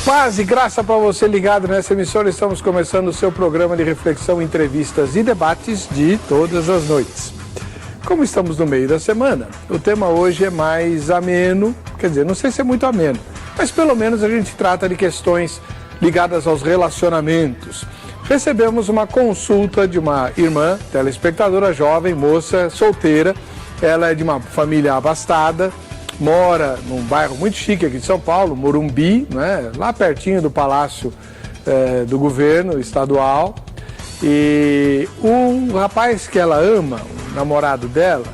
Paz e graça para você ligado nessa emissora. Estamos começando o seu programa de reflexão, entrevistas e debates de todas as noites. Como estamos no meio da semana, o tema hoje é mais ameno, quer dizer, não sei se é muito ameno, mas pelo menos a gente trata de questões ligadas aos relacionamentos. Recebemos uma consulta de uma irmã, telespectadora jovem, moça, solteira. Ela é de uma família abastada, mora num bairro muito chique aqui de São Paulo, Morumbi, né? Lá pertinho do Palácio do Governo Estadual. E o rapaz que ela ama, o namorado dela,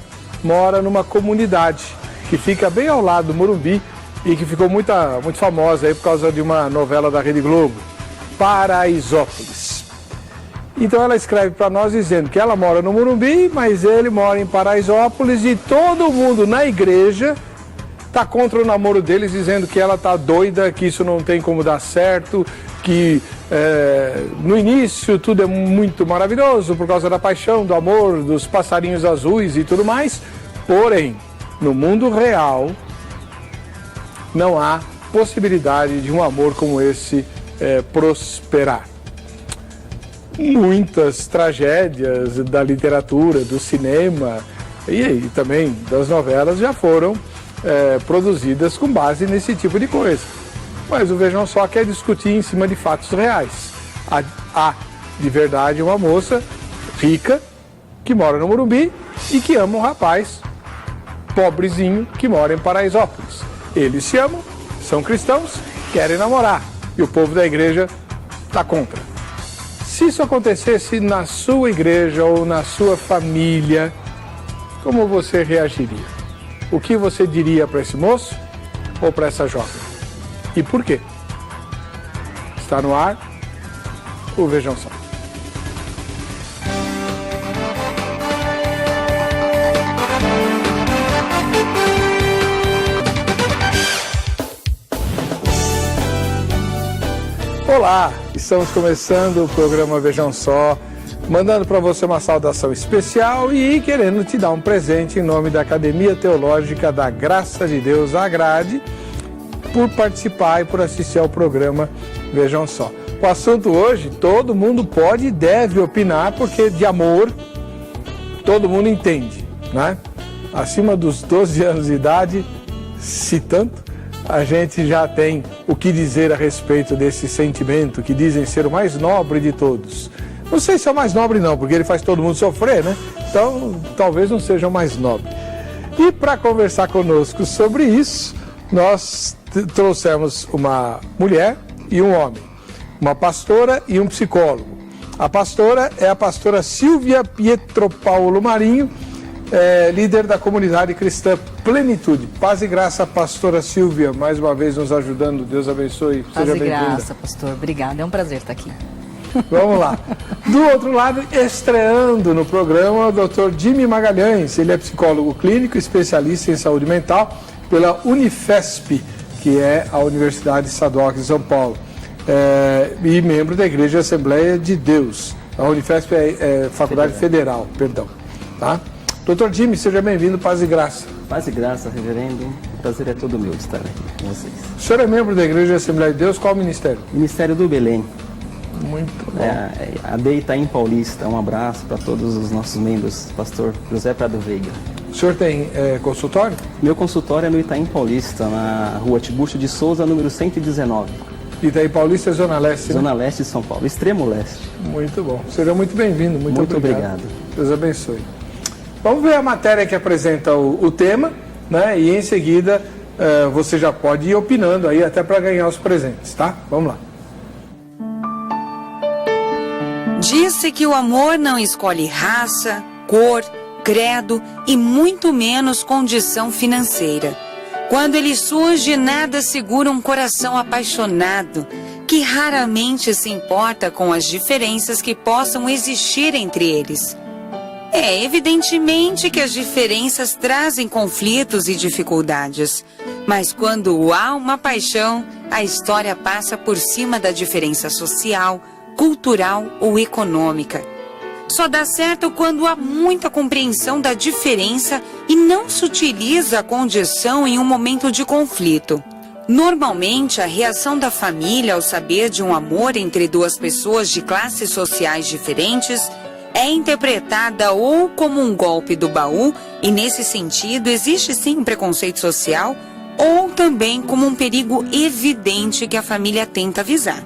mora numa comunidade que fica bem ao lado do Morumbi e que ficou muito famosa aí por causa de uma novela da Rede Globo, Paraisópolis. Então ela escreve para nós dizendo que ela mora no Morumbi, mas ele mora em Paraisópolis e todo mundo na igreja está contra o namoro deles, dizendo que ela está doida, que isso não tem como dar certo, que no início tudo é muito maravilhoso por causa da paixão, do amor, dos passarinhos azuis e tudo mais. Porém, no mundo real, não há possibilidade de um amor como esse prosperar. Muitas tragédias da literatura, do cinema e também das novelas já foram produzidas com base nesse tipo de coisa. Mas o Vejam Só quer discutir em cima de fatos reais. Há de verdade uma moça rica que mora no Morumbi e que ama um rapaz pobrezinho que mora em Paraisópolis. Eles se amam, são cristãos, querem namorar e o povo da igreja está contra. Se isso acontecesse na sua igreja ou na sua família, como você reagiria? O que você diria para esse moço ou para essa jovem? E por quê? Está no ar o Vejam Só. Olá, estamos começando o programa Vejam Só, mandando para você uma saudação especial e querendo te dar um presente em nome da Academia Teológica da Graça de Deus, a Grade, por participar e por assistir ao programa Vejam Só. O assunto hoje, todo mundo pode e deve opinar, porque de amor todo mundo entende, né? Acima dos 12 anos de idade, se tanto, a gente já tem o que dizer a respeito desse sentimento que dizem ser o mais nobre de todos. Não sei se é o mais nobre não, porque ele faz todo mundo sofrer, né? Então, talvez não seja o mais nobre. E para conversar conosco sobre isso, nós trouxemos uma mulher e um homem, uma pastora e um psicólogo. A pastora é a pastora Silvia Pietropaulo Marinho, líder da comunidade cristã Plenitude. Paz e graça, pastora Silvia, mais uma vez nos ajudando. Deus abençoe. Seja bem-vinda. Paz e graça, pastor. Obrigada. É um prazer estar aqui. Vamos lá. Do outro lado, estreando no programa, o Dr. Jimmy Magalhães. Ele é psicólogo clínico, especialista em saúde mental pela Unifesp, que é a Universidade Estadual aqui de São Paulo, e membro da Igreja Assembleia de Deus. A Unifesp é Faculdade Federal, perdão. Tá? Dr. Jimmy, seja bem-vindo, paz e graça. Paz e graça, reverendo. O prazer é todo meu estar aqui com vocês. O senhor é membro da Igreja Assembleia de Deus, qual ministério? Ministério do Belém. Muito bom. A DEI Itaim Paulista. Um abraço para todos os nossos membros, pastor José Prado Veiga. O senhor tem consultório? Meu consultório é no Itaim Paulista, na rua Tiburcio de Souza, número 119. Itaim Paulista é Zona Leste, Zona né? Leste de São Paulo, extremo leste. Muito bom. Seja muito bem-vindo. Muito obrigado. Deus abençoe. Vamos ver a matéria que apresenta o tema, né? E em seguida você já pode ir opinando aí até para ganhar os presentes, tá? Vamos lá. Disse que o amor não escolhe raça, cor, credo e muito menos condição financeira. Quando ele surge, nada segura um coração apaixonado, que raramente se importa com as diferenças que possam existir entre eles. É evidentemente que as diferenças trazem conflitos e dificuldades, mas quando há uma paixão, a história passa por cima da diferença social, cultural ou econômica. Só dá certo quando há muita compreensão da diferença e não se utiliza a condição em um momento de conflito. Normalmente, a reação da família ao saber de um amor entre duas pessoas de classes sociais diferentes é interpretada ou como um golpe do baú, e nesse sentido existe sim um preconceito social, ou também como um perigo evidente que a família tenta avisar.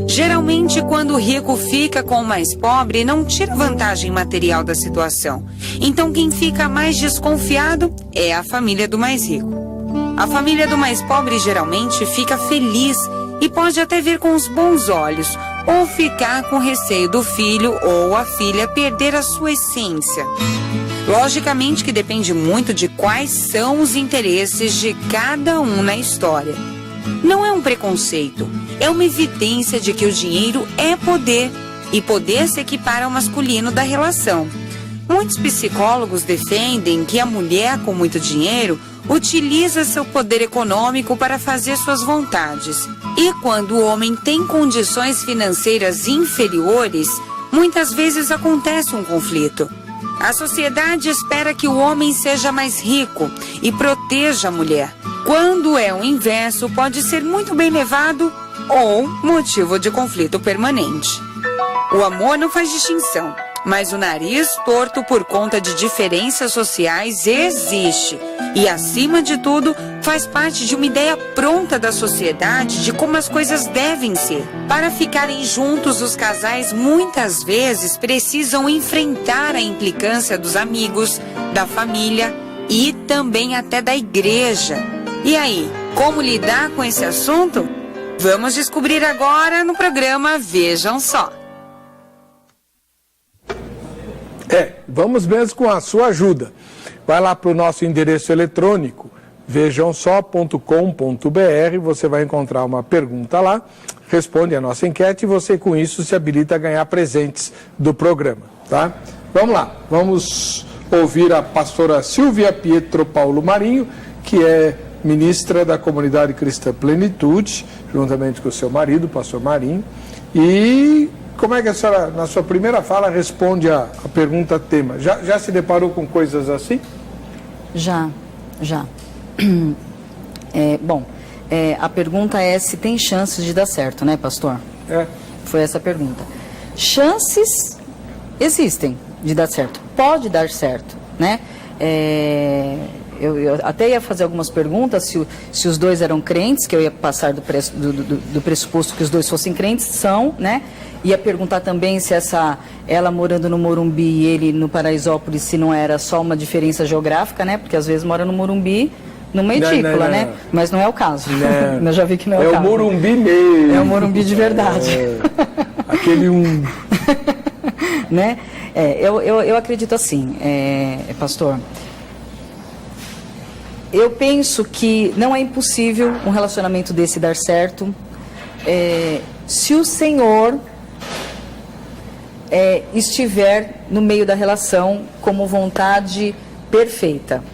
Geralmente, quando o rico fica com o mais pobre, não tira vantagem material da situação. Então, quem fica mais desconfiado é a família do mais rico. A família do mais pobre geralmente fica feliz e pode até ver com os bons olhos, ou ficar com receio do filho ou a filha perder a sua essência. Logicamente que depende muito de quais são os interesses de cada um na história. Não é um preconceito, é uma evidência de que o dinheiro é poder, e poder se equipara ao masculino da relação. Muitos psicólogos defendem que a mulher com muito dinheiro utiliza seu poder econômico para fazer suas vontades. E quando o homem tem condições financeiras inferiores, muitas vezes acontece um conflito. A sociedade espera que o homem seja mais rico e proteja a mulher. Quando é o inverso, pode ser muito bem levado ou motivo de conflito permanente. O amor não faz distinção, mas o nariz torto por conta de diferenças sociais existe. E, acima de tudo, faz parte de uma ideia pronta da sociedade de como as coisas devem ser. Para ficarem juntos, os casais muitas vezes precisam enfrentar a implicância dos amigos, da família e também até da igreja. E aí, como lidar com esse assunto? Vamos descobrir agora no programa Vejam Só. Vamos mesmo com a sua ajuda. Vai lá para o nosso endereço eletrônico, vejamsó.com.br, você vai encontrar uma pergunta lá, responde a nossa enquete e você com isso se habilita a ganhar presentes do programa, tá? Vamos lá, vamos ouvir a pastora Silvia Pietro Paulo Marinho, que é ministra da Comunidade Cristã Plenitude, juntamente com o seu marido, pastor Marinho, e como é que a senhora, na sua primeira fala, responde a pergunta tema? Já se deparou com coisas assim? Já. A pergunta é se tem chances de dar certo, né, pastor? Foi essa a pergunta. Chances existem de dar certo. Pode dar certo, né? Eu até ia fazer algumas perguntas se os dois eram crentes, que eu ia passar do pressuposto que os dois fossem crentes, são, né? Ia perguntar também se ela morando no Morumbi e ele no Paraisópolis, se não era só uma diferença geográfica, né? Porque às vezes mora no Morumbi, numa edícula, né? Mas não é o caso. Eu já vi que não é o caso. É o Morumbi mesmo. É o Morumbi de verdade. Aquele né? Eu acredito assim, pastor. Eu penso que não é impossível um relacionamento desse dar certo, se o Senhor estiver no meio da relação como vontade perfeita,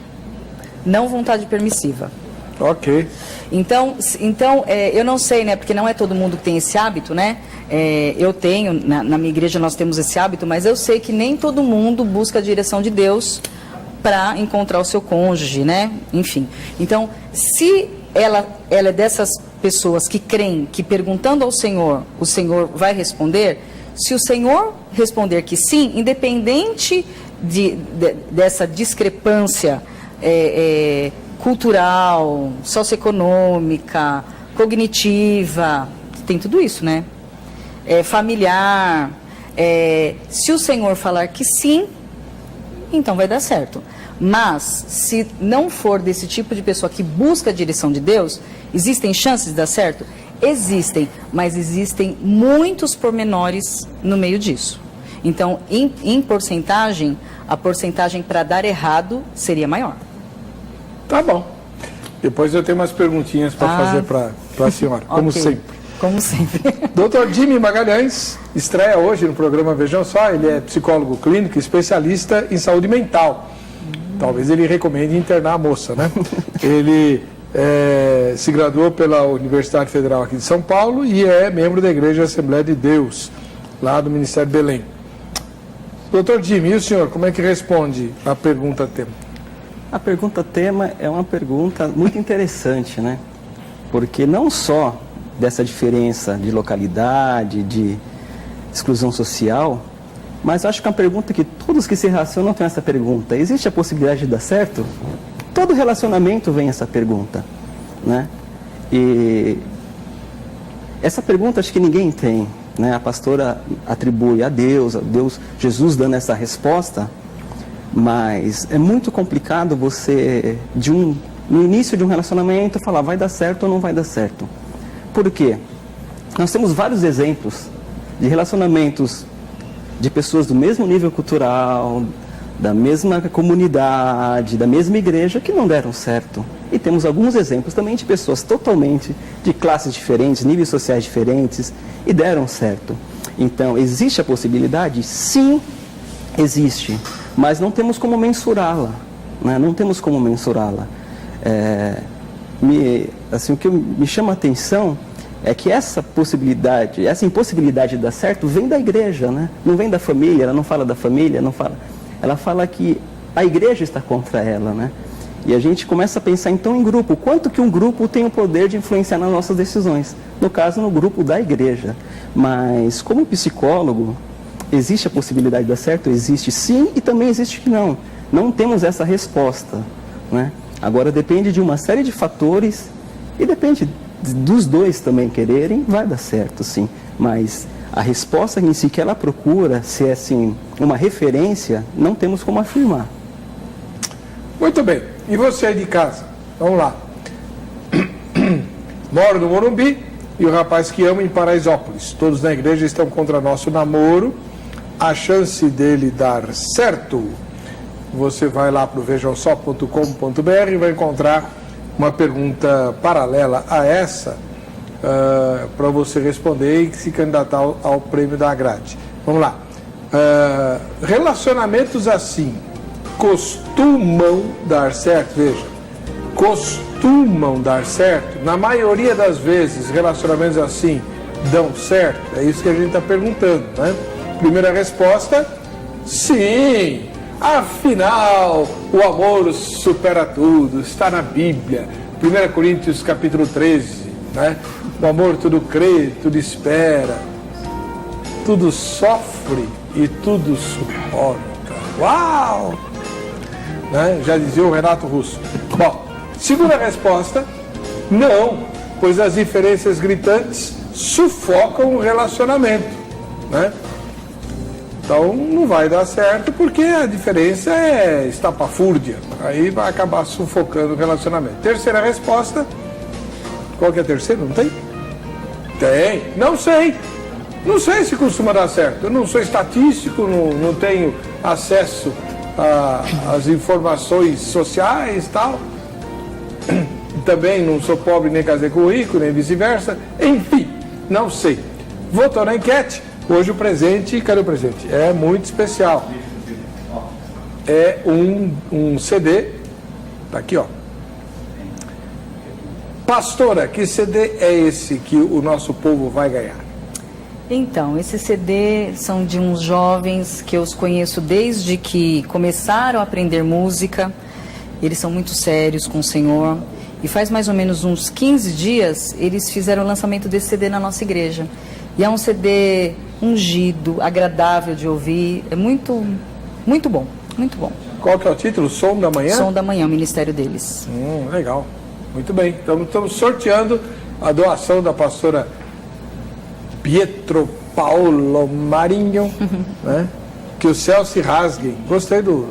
não vontade permissiva. Ok. Então eu não sei, né? Porque não é todo mundo que tem esse hábito, né? Eu tenho, na minha igreja nós temos esse hábito, mas eu sei que nem todo mundo busca a direção de Deus para encontrar o seu cônjuge, né? Enfim. Então, se ela é dessas pessoas que creem que perguntando ao Senhor, o Senhor vai responder, se o Senhor responder que sim, independente dessa discrepância cultural, socioeconômica, cognitiva, tem tudo isso, né? Familiar, se o Senhor falar que sim, então vai dar certo. Mas, se não for desse tipo de pessoa que busca a direção de Deus, existem chances de dar certo? Existem, mas existem muitos pormenores no meio disso. Então, em porcentagem, a porcentagem para dar errado seria maior. Tá bom. Depois eu tenho umas perguntinhas para fazer para a senhora, como sempre. Como sempre. Dr. Jimmy Magalhães estreia hoje no programa Vejam Só. Ele é psicólogo clínico, especialista em saúde mental. Talvez ele recomende internar a moça, né? Ele se graduou pela Universidade Federal aqui de São Paulo e é membro da Igreja Assembleia de Deus, lá do Ministério Belém. Dr. Jimmy, e o senhor, como é que responde a pergunta tema? A pergunta tema é uma pergunta muito interessante, né? Porque não só dessa diferença de localidade, de exclusão social, mas acho que é uma pergunta que todos que se relacionam têm essa pergunta. Existe a possibilidade de dar certo? Todo relacionamento vem essa pergunta, né? E essa pergunta acho que ninguém tem, né? A pastora atribui a Deus, Jesus dando essa resposta, mas é muito complicado você, no início de um relacionamento, falar vai dar certo ou não vai dar certo. Por quê? Nós temos vários exemplos de relacionamentos de pessoas do mesmo nível cultural, da mesma comunidade, da mesma igreja, que não deram certo. E temos alguns exemplos também de pessoas totalmente de classes diferentes, níveis sociais diferentes, e deram certo. Então, existe a possibilidade? Sim, existe. Mas não temos como mensurá-la, né? Não temos como mensurá-la. O que me chama a atenção é que essa possibilidade, essa impossibilidade de dar certo vem da igreja, né? Não vem da família, ela não fala da família, ela fala que a igreja está contra ela, né? E a gente começa a pensar então em grupo, quanto que um grupo tem o poder de influenciar nas nossas decisões, no caso no grupo da igreja. Mas como psicólogo, existe a possibilidade de dar certo? Existe sim, e também existe que não. Não temos essa resposta, né? Agora depende de uma série de fatores e depende dos dois também quererem, vai dar certo sim. Mas a resposta em si que ela procura, se é assim, uma referência, não temos como afirmar. Muito bem. E você aí de casa? Vamos lá. Moro no Morumbi e o rapaz que ama em Paraisópolis. Todos na igreja estão contra nosso namoro. A chance dele dar certo? Você vai lá para o vejamsó.com.br e vai encontrar uma pergunta paralela a essa para você responder e se candidatar ao prêmio da Agrade. Vamos lá. Relacionamentos assim costumam dar certo? Veja, costumam dar certo? Na maioria das vezes, relacionamentos assim dão certo? É isso que a gente está perguntando, né? Primeira resposta, sim. Afinal, o amor supera tudo, está na Bíblia, 1 Coríntios capítulo 13, né? O amor tudo crê, tudo espera, tudo sofre e tudo suporta. Uau! Né? Já dizia o Renato Russo. Bom, segunda resposta, não, pois as diferenças gritantes sufocam o relacionamento, né? Então não vai dar certo porque a diferença é estapafúrdia. Aí vai acabar sufocando o relacionamento. Terceira resposta. Qual que é a terceira? Não tem? Tem. Não sei. Não sei se costuma dar certo. Eu não sou estatístico, não tenho acesso às informações sociais e tal. Também não sou pobre, nem casei com rico, nem vice-versa. Enfim, não sei. Votou na enquete. Hoje o presente, cadê o presente? É muito especial. É um CD, tá aqui, ó. Pastora, que CD é esse que o nosso povo vai ganhar? Então, esse CD são de uns jovens que eu os conheço desde que começaram a aprender música. Eles são muito sérios com o Senhor. E faz mais ou menos uns 15 dias, eles fizeram o lançamento desse CD na nossa igreja. E é um CD ungido, agradável de ouvir, é muito, muito bom, muito bom. Qual que é o título? Som da Manhã? Som da Manhã, o ministério deles. Legal, muito bem. Então estamos sorteando a doação da pastora Pietro Paulo Marinho, né? Que os céus se rasguem. Gostei do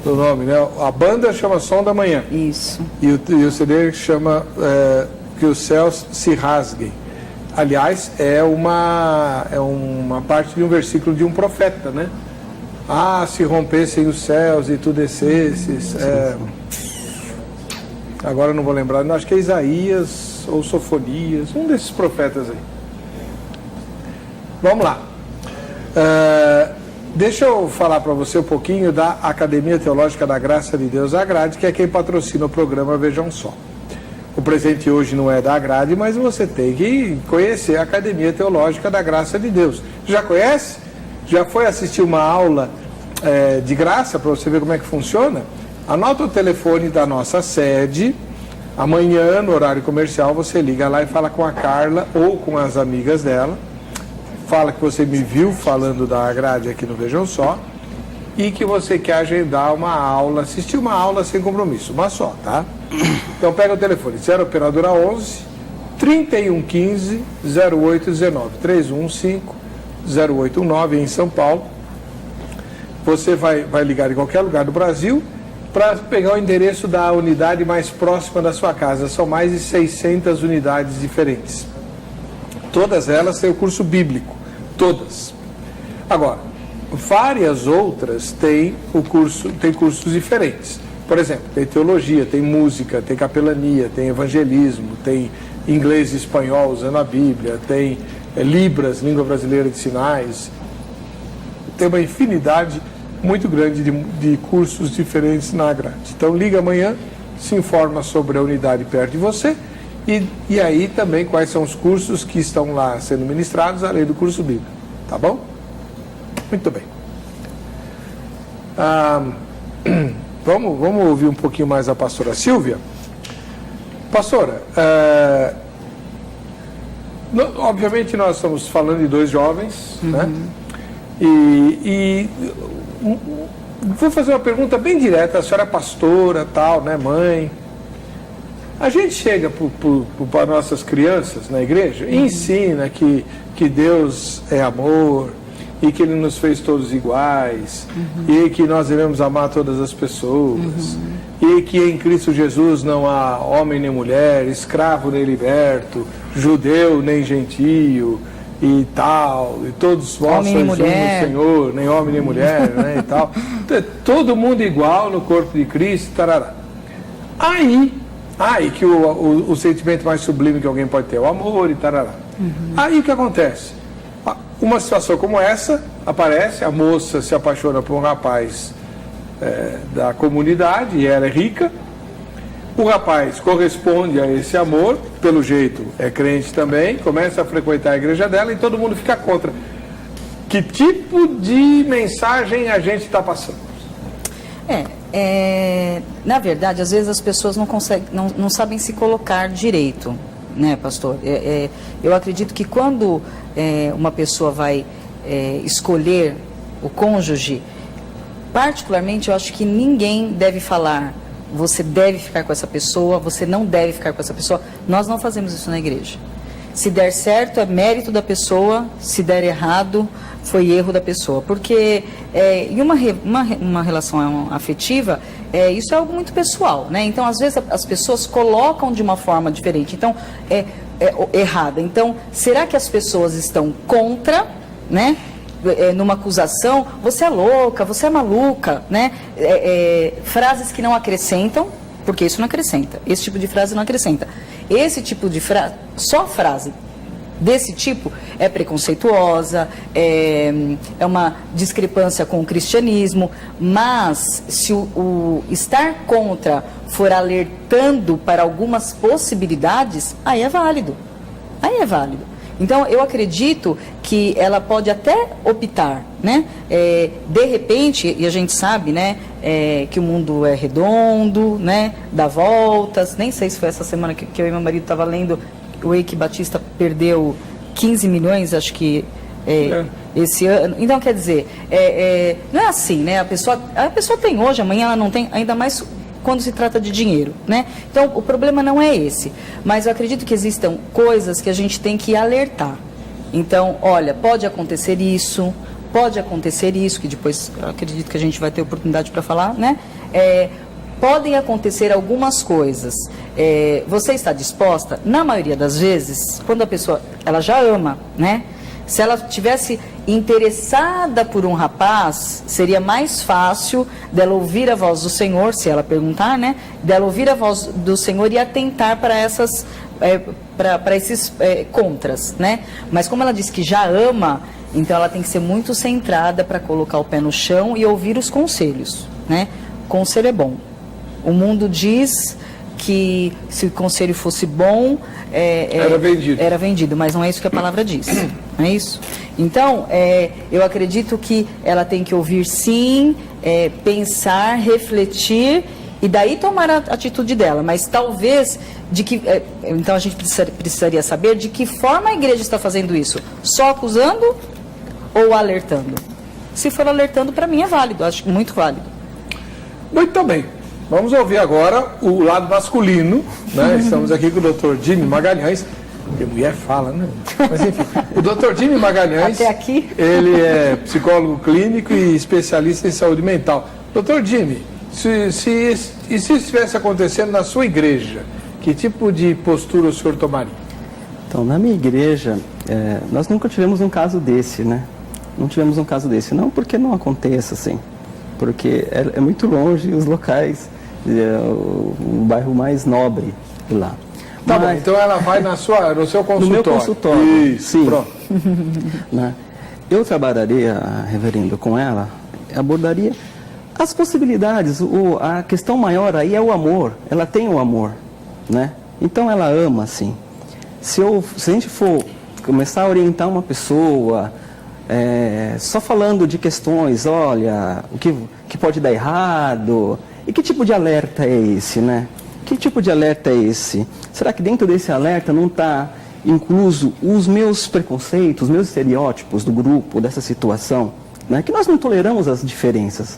nome, né? A banda chama Som da Manhã. Isso. E o CD chama Que os céus se rasguem. Aliás, é uma parte de um versículo de um profeta, né? Ah, se rompessem os céus e tu descesses. Agora eu não vou lembrar, acho que é Isaías ou Sofonias, um desses profetas aí. Vamos lá. Deixa eu falar para você um pouquinho da Academia Teológica da Graça de Deus, a Agrade, que é quem patrocina o programa Vejam Só. O presente hoje não é da Agrade, mas você tem que conhecer a Academia Teológica da Graça de Deus. Já conhece? Já foi assistir uma aula de graça para você ver como é que funciona? Anota o telefone da nossa sede, Amanhã, no horário comercial, você liga lá e fala com a Carla ou com as amigas dela. Fala que você me viu falando da grade aqui no Vejam Só e que você quer agendar uma aula, assistir uma aula sem compromisso, uma só, tá? Então pega o telefone, 0 operadora 11 3115 0819, 315 0819 em São Paulo. Você vai ligar em qualquer lugar do Brasil para pegar o endereço da unidade mais próxima da sua casa. São mais de 600 unidades diferentes. Todas elas têm o curso bíblico, todas. Agora, várias outras têm cursos diferentes. Por exemplo, tem teologia, tem música, tem capelania, tem evangelismo, tem inglês e espanhol usando a Bíblia, tem Libras, língua brasileira de sinais. Tem uma infinidade muito grande de cursos diferentes na grade. Então liga amanhã, se informa sobre a unidade perto de você e aí também quais são os cursos que estão lá sendo ministrados, além do curso bíblico. Tá bom? Muito bem. Vamos ouvir um pouquinho mais a pastora Silvia. Pastora, obviamente nós estamos falando de dois jovens, né? E vou fazer uma pergunta bem direta. A senhora é pastora, tal, né, mãe? A gente chega para nossas crianças na igreja e ensina que Deus é amor e que Ele nos fez todos iguais e que nós devemos amar todas as pessoas e que em Cristo Jesus não há homem nem mulher, escravo nem liberto, judeu nem gentio e tal, e todos vós sois um no Senhor, nem homem nem mulher, né, e tal. Todo mundo igual no corpo de Cristo, tarará. Aí que o sentimento mais sublime que alguém pode ter é o amor e tarará. Aí o que acontece? Uma situação como essa aparece, a moça se apaixona por um rapaz da comunidade e ela é rica. O rapaz corresponde a esse amor, pelo jeito é crente também, começa a frequentar a igreja dela e todo mundo fica contra. Que tipo de mensagem a gente está passando? Na verdade, às vezes as pessoas não sabem se colocar direito, né, pastor? Eu acredito que quando uma pessoa vai escolher o cônjuge, particularmente eu acho que ninguém deve falar: você deve ficar com essa pessoa, você não deve ficar com essa pessoa. Nós não fazemos isso na igreja. Se der certo, é mérito da pessoa. Se der errado, foi erro da pessoa. Porque em uma relação afetiva, isso é algo muito pessoal, né? Então, às vezes, as pessoas colocam de uma forma diferente. Então, errada. Então, será que as pessoas estão contra, né? Numa acusação, você é louca, você é maluca, né? Frases que não acrescentam, porque isso não acrescenta. Esse tipo de frase não acrescenta. Esse tipo de frase, só frase desse tipo é preconceituosa, é uma discrepância com o cristianismo, mas se o estar contra for alertando para algumas possibilidades, aí é válido. Aí é válido. Então, eu acredito que ela pode até optar, né? De repente, e a gente sabe, né, que o mundo é redondo, né, dá voltas. Nem sei se foi essa semana que eu e meu marido estava lendo, o Eike Batista perdeu 15 milhões, acho que esse ano. Então, quer dizer, não é assim, né? A pessoa tem hoje, amanhã ela não tem, ainda mais quando se trata de dinheiro, né? Então, o problema não é esse, mas eu acredito que existam coisas que a gente tem que alertar. Então, olha, pode acontecer isso, que depois eu acredito que a gente vai ter oportunidade para falar, né? Podem acontecer algumas coisas. Você está disposta? Na maioria das vezes, quando a pessoa, ela já ama, né? Se ela tivesse interessada por um rapaz, seria mais fácil dela ouvir a voz do Senhor, se ela perguntar, né? Dela ouvir a voz do Senhor e atentar para essas, para esses contras, né? Mas como ela disse que já ama, então ela tem que ser muito centrada para colocar o pé no chão e ouvir os conselhos, né? Conselho é bom. O mundo diz que se o conselho fosse bom, era vendido, mas não é isso que a palavra diz, não é isso? Então, eu acredito que ela tem que ouvir sim, pensar, refletir E daí tomar a atitude dela. Mas talvez, então a gente precisaria saber de que forma a igreja está fazendo isso. Só acusando ou alertando? Se for alertando, para mim é válido, acho muito válido. Muito bem. Vamos ouvir agora o lado masculino, né? Estamos aqui com o Dr. Jimmy Magalhães. Porque mulher fala, né? Mas enfim, o Dr. Jimmy Magalhães, até aqui, ele é psicólogo clínico e especialista em saúde mental. Dr. Jimmy, se isso estivesse acontecendo na sua igreja, que tipo de postura o senhor tomaria? Então, na minha igreja, nós nunca tivemos um caso desse, né? Não tivemos um caso desse. Não porque não aconteça, assim. Porque é muito longe os locais, o bairro mais nobre de lá. Tá bom, então ela vai no seu consultório. No meu consultório. Isso, sim. Pronto. Né? Eu trabalharia, reverendo, com ela, abordaria as possibilidades. A questão maior aí é o amor. Ela tem o amor, né? Então ela ama, sim. Se a gente for começar a orientar uma pessoa, só falando de questões, olha, o que pode dar errado, e que tipo de alerta é esse, né? Que tipo de alerta é esse? Será que dentro desse alerta não está incluso os meus preconceitos, os meus estereótipos do grupo, dessa situação? Né? Que nós não toleramos as diferenças.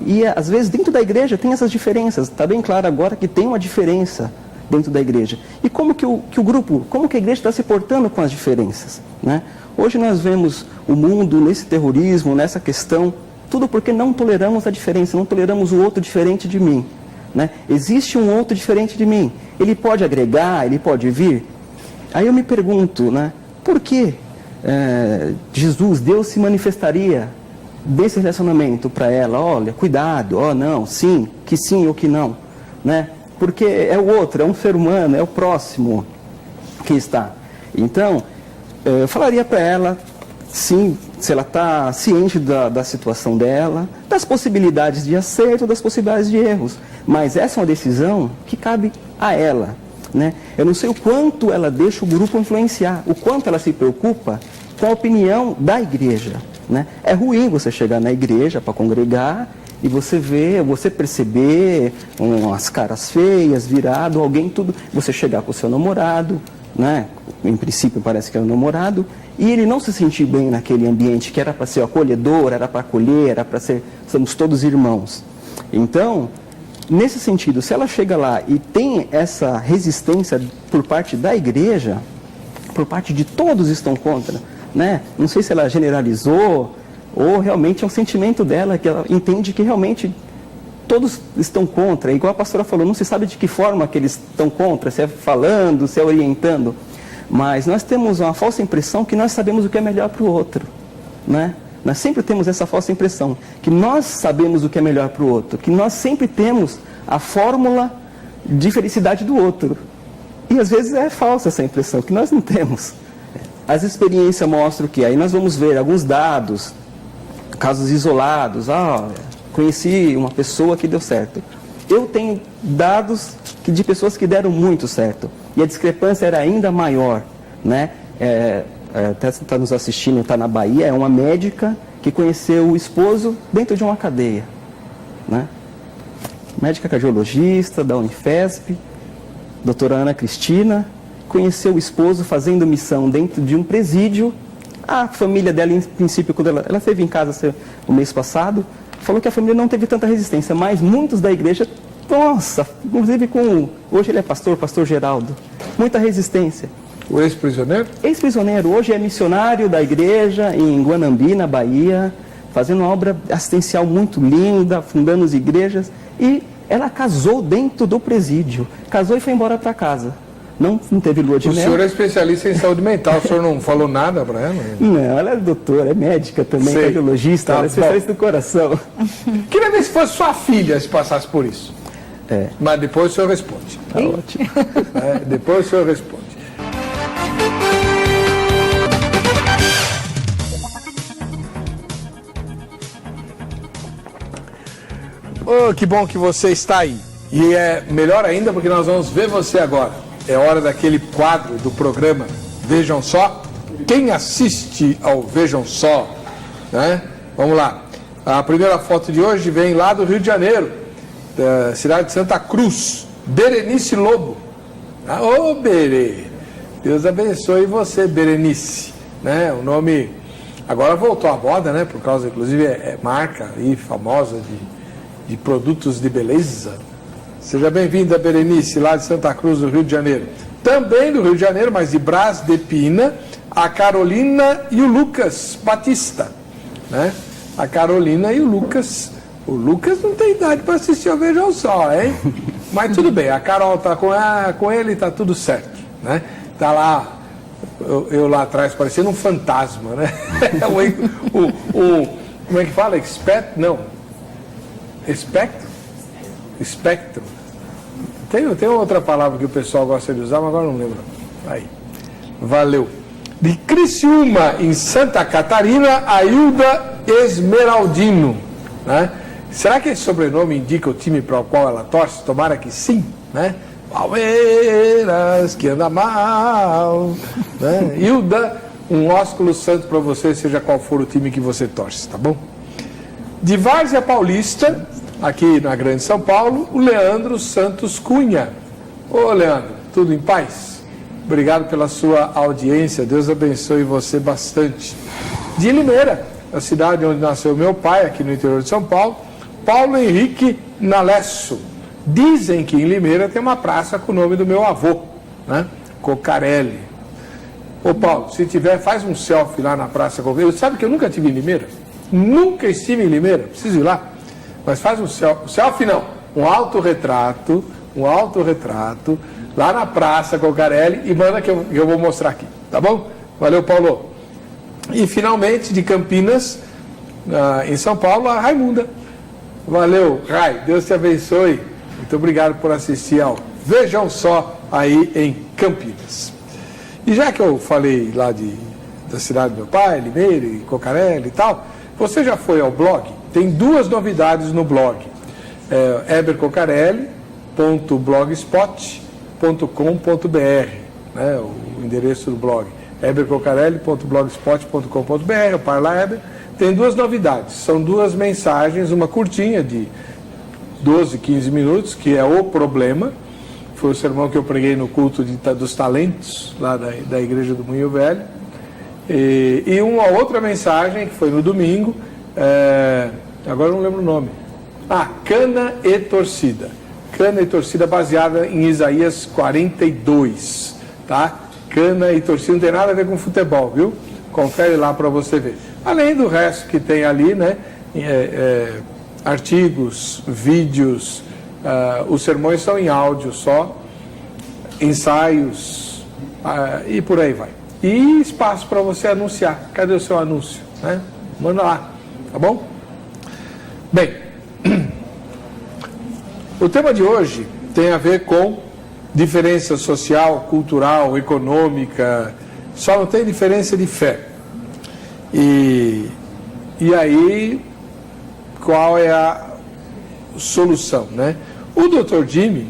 E às vezes dentro da igreja tem essas diferenças. Está bem claro agora que tem uma diferença dentro da igreja. E como que o grupo, como que a igreja está se portando com as diferenças? Né? Hoje nós vemos o mundo nesse terrorismo, nessa questão, tudo porque não toleramos a diferença, não toleramos o outro diferente de mim. Né? Existe um outro diferente de mim. Ele pode agregar, ele pode vir. Aí eu me pergunto, né, por que Jesus, Deus se manifestaria desse relacionamento para ela? Olha, cuidado, não, sim ou que não. Né? Porque é o outro, é um ser humano, é o próximo que está. Então, eu falaria para ela, sim, se ela está ciente da situação dela, das possibilidades de acerto, das possibilidades de erros. Mas essa é uma decisão que cabe a ela. Né? Eu não sei o quanto ela deixa o grupo influenciar, o quanto ela se preocupa com a opinião da igreja. Né? É ruim você chegar na igreja para congregar e você ver, você perceber umas caras feias, virado, alguém tudo. Você chegar com o seu namorado, né? Em princípio parece que é o namorado, e ele não se sentir bem naquele ambiente que era para ser acolhedor, era para acolher, era para ser, somos todos irmãos. Então, nesse sentido, se ela chega lá e tem essa resistência por parte da igreja, por parte de todos estão contra, né? Não sei se ela generalizou ou realmente é um sentimento dela que ela entende que realmente todos estão contra. Igual a pastora falou, não se sabe de que forma que eles estão contra, se é falando, se é orientando. Mas nós temos uma falsa impressão que nós sabemos o que é melhor para o outro, né? Nós sempre temos essa falsa impressão, que nós sabemos o que é melhor para o outro, que nós sempre temos a fórmula de felicidade do outro. E às vezes é falsa essa impressão, que nós não temos. As experiências mostram que, aí nós vamos ver alguns dados, casos isolados, conheci uma pessoa que deu certo. Eu tenho dados de pessoas que deram muito certo, e a discrepância era ainda maior, né? Até você está nos assistindo, está na Bahia, é uma médica que conheceu o esposo dentro de uma cadeia, né? Médica cardiologista da Unifesp, doutora Ana Cristina, conheceu o esposo fazendo missão dentro de um presídio. A família dela, em princípio, quando ela esteve em casa o mês passado, falou que a família não teve tanta resistência, mas muitos da igreja, nossa, inclusive hoje ele é pastor Geraldo, muita resistência. O ex-prisioneiro? Ex-prisioneiro, hoje é missionário da igreja em Guanambi, na Bahia, fazendo uma obra assistencial muito linda, fundando as igrejas, e ela casou dentro do presídio, casou e foi embora para casa. Não teve lua de mel. O senhor é especialista em saúde mental, o senhor não falou nada para ela? Não, ela é doutora, é médica também, cardiologista, ela é especialista do coração. Queria ver se fosse sua filha se passasse por isso. Mas depois o senhor responde. Tá ótimo. Depois o senhor responde. Oh, que bom que você está aí. E é melhor ainda porque nós vamos ver você agora. É hora daquele quadro do programa Vejam Só. Quem assiste ao Vejam Só, né? Vamos lá. A primeira foto de hoje vem lá do Rio de Janeiro. da cidade de Santa Cruz, Berenice Lobo. Ô, Berê, Deus abençoe você, Berenice. Né? O nome agora voltou à moda, né? Por causa, inclusive, é marca aí famosa de produtos de beleza. Seja bem-vinda, Berenice, lá de Santa Cruz, do Rio de Janeiro. Também do Rio de Janeiro, mas de Brás de Pina, a Carolina e o Lucas Batista. Né? A Carolina e o Lucas. O Lucas não tem idade para assistir ao Vejam Só, hein? Mas tudo bem, a Carol está com ele, está tudo certo. Né? Tá lá, eu lá atrás parecendo um fantasma, né? Como é que fala? Não. Espectro. Tem outra palavra que o pessoal gosta de usar, mas agora não lembro. Aí. Valeu. De Criciúma, em Santa Catarina, Ailda Esmeraldino. Né? Será que esse sobrenome indica o time para o qual ela torce? Tomara que sim, né? Palmeiras, que anda mal. Né? Hilda, um ósculo santo para você, seja qual for o time que você torce, tá bom? De Várzea Paulista, aqui na Grande São Paulo, o Leandro Santos Cunha. Ô, Leandro, tudo em paz? Obrigado pela sua audiência, Deus abençoe você bastante. De Limeira, a cidade onde nasceu meu pai, aqui no interior de São Paulo, Paulo Henrique Nalesso. Dizem que em Limeira tem uma praça com o nome do meu avô, né? Cocarelli. Ô Paulo, se tiver, faz um selfie lá na Praça Cocarelli. Sabe que eu nunca estive em Limeira? Nunca estive em Limeira, preciso ir lá. Mas faz um selfie não, um autorretrato lá na Praça Cocarelli e manda que eu vou mostrar aqui, tá bom? Valeu, Paulo. E finalmente, de Campinas, em São Paulo, a Raimunda. Valeu, Rai, Deus te abençoe. Muito obrigado por assistir ao Vejam Só aí em Campinas. E já que eu falei lá da cidade do meu pai, Limeira e Cocarelli e tal, você já foi ao blog? Tem duas novidades no blog. ebercocarelli.blogspot.com.br, né, o endereço do blog. ebercocarelli.blogspot.com.br, o Parla Eber. Tem duas novidades. São duas mensagens, uma curtinha de 12, 15 minutos, que é o problema. Foi o sermão que eu preguei no culto dos talentos, lá da igreja do Moinho Velho. E uma outra mensagem, que foi no domingo, agora eu não lembro o nome. Cana e Torcida. Cana e Torcida baseada em Isaías 42, tá? Cana e Torcida não tem nada a ver com futebol, viu? Confere lá para você ver. Além do resto que tem ali, né? Artigos, vídeos, os sermões são em áudio só, ensaios e por aí vai. E espaço para você anunciar. Cadê o seu anúncio? Né? Manda lá, tá bom? Bem, o tema de hoje tem a ver com diferença social, cultural, econômica, só não tem diferença de fé. E aí, qual é a solução, né? O Dr. Jimmy,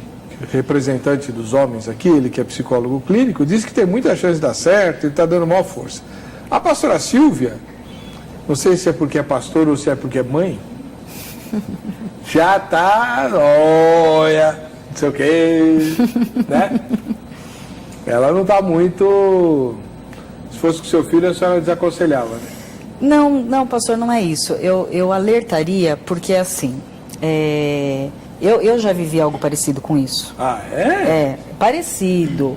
representante dos homens aqui, ele que é psicólogo clínico, diz que tem muita chance de dar certo, ele está dando maior força. A pastora Silvia, não sei se é porque é pastora ou se é porque é mãe, já está, olha, não sei o quê, né? Ela não está muito... Se fosse com seu filho, a senhora desaconselhava, né? Não, pastor, não é isso. Eu alertaria porque, assim, eu já vivi algo parecido com isso. Parecido,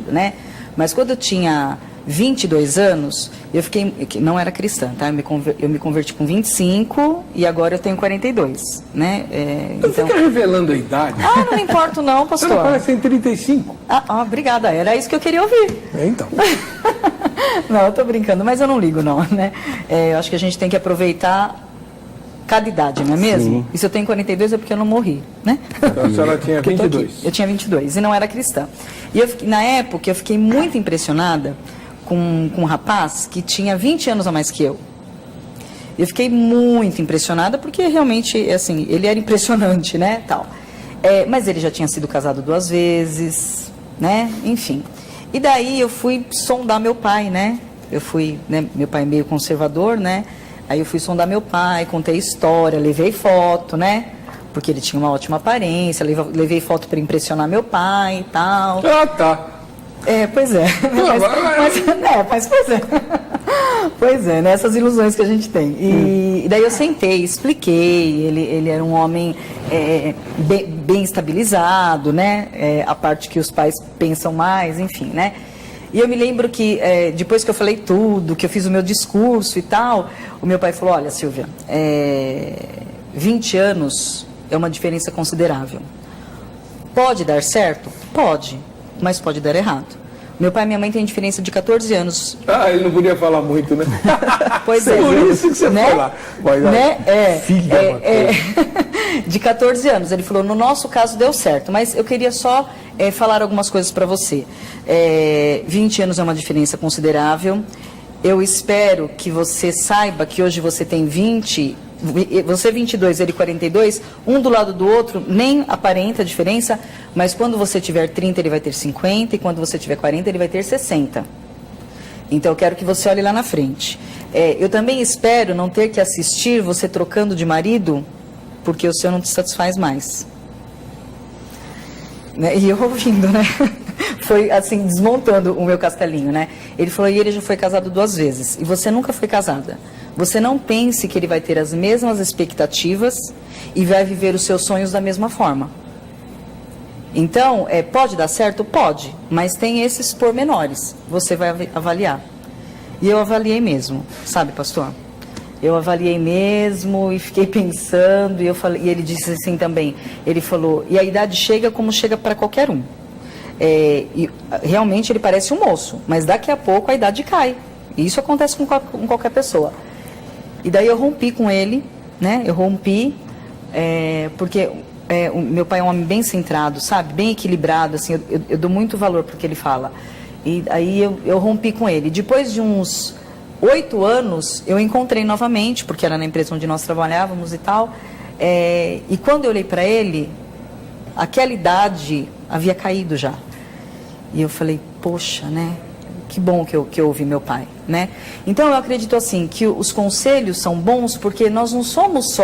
né? Mas quando eu tinha 22 anos, eu não era cristã, tá? Eu me converti com 25 e agora eu tenho 42, né? Então fica revelando a idade. Não importa não, pastor. Você não parece em 35. Obrigada, era isso que eu queria ouvir. Então. Não, eu tô brincando, mas eu não ligo não, né? Eu acho que a gente tem que aproveitar cada idade, não é mesmo? Sim. E se eu tenho 42 é porque eu não morri, né? Então a senhora tinha 22. Eu tinha 22 e não era cristã. E na época eu fiquei muito impressionada com um rapaz que tinha 20 anos a mais que eu. Eu fiquei muito impressionada porque realmente, assim, ele era impressionante, né, tal. Mas ele já tinha sido casado 2 vezes, né, enfim. E daí eu fui sondar meu pai, né, meu pai é meio conservador, né, aí eu fui sondar meu pai, contei história, levei foto, né, porque ele tinha uma ótima aparência, levei foto para impressionar meu pai e tal. Ah, tá. Pois é. Mas pois é. Pois é, né? Essas ilusões que a gente tem. E daí eu sentei, expliquei, ele era um homem bem estabilizado, né? A parte que os pais pensam mais, enfim, né? E eu me lembro que depois que eu falei tudo, que eu fiz o meu discurso e tal, o meu pai falou, olha, Silvia, 20 anos é uma diferença considerável. Pode dar certo? Pode, mas pode dar errado. Meu pai e minha mãe têm diferença de 14 anos. Ah, ele não podia falar muito, né? Pois é. Por isso que você foi lá. Filha, de 14 anos. Ele falou, no nosso caso deu certo, mas eu queria só falar algumas coisas para você. 20 anos é uma diferença considerável. Eu espero que você saiba que hoje você tem 20, você 22, ele 42, um do lado do outro, nem aparenta a diferença, mas quando você tiver 30, ele vai ter 50, e quando você tiver 40, ele vai ter 60. Então, eu quero que você olhe lá na frente. Eu também espero não ter que assistir você trocando de marido, porque o seu não te satisfaz mais. Né? E eu ouvindo, né? Foi assim, desmontando o meu castelinho, né? Ele falou, e ele já foi casado 2 vezes, e você nunca foi casada. Você não pense que ele vai ter as mesmas expectativas e vai viver os seus sonhos da mesma forma. Então, pode dar certo? Pode, mas tem esses pormenores, você vai avaliar. E eu avaliei mesmo, sabe, pastor? Eu avaliei mesmo e fiquei pensando, e ele disse assim também, ele falou, e a idade chega como chega para qualquer um. E realmente ele parece um moço, mas daqui a pouco a idade cai. E isso acontece com qualquer pessoa. E daí eu rompi com ele, né? Eu rompi, porque o meu pai é um homem bem centrado, sabe? Bem equilibrado, assim, eu dou muito valor para o que ele fala. E aí eu rompi com ele. Depois de uns 8 anos, eu encontrei novamente, porque era na empresa onde nós trabalhávamos e tal. E quando eu olhei para ele, aquela idade havia caído já. E eu falei, poxa, né? Que bom que eu ouvi meu pai, né? Então eu acredito assim, que os conselhos são bons porque nós não somos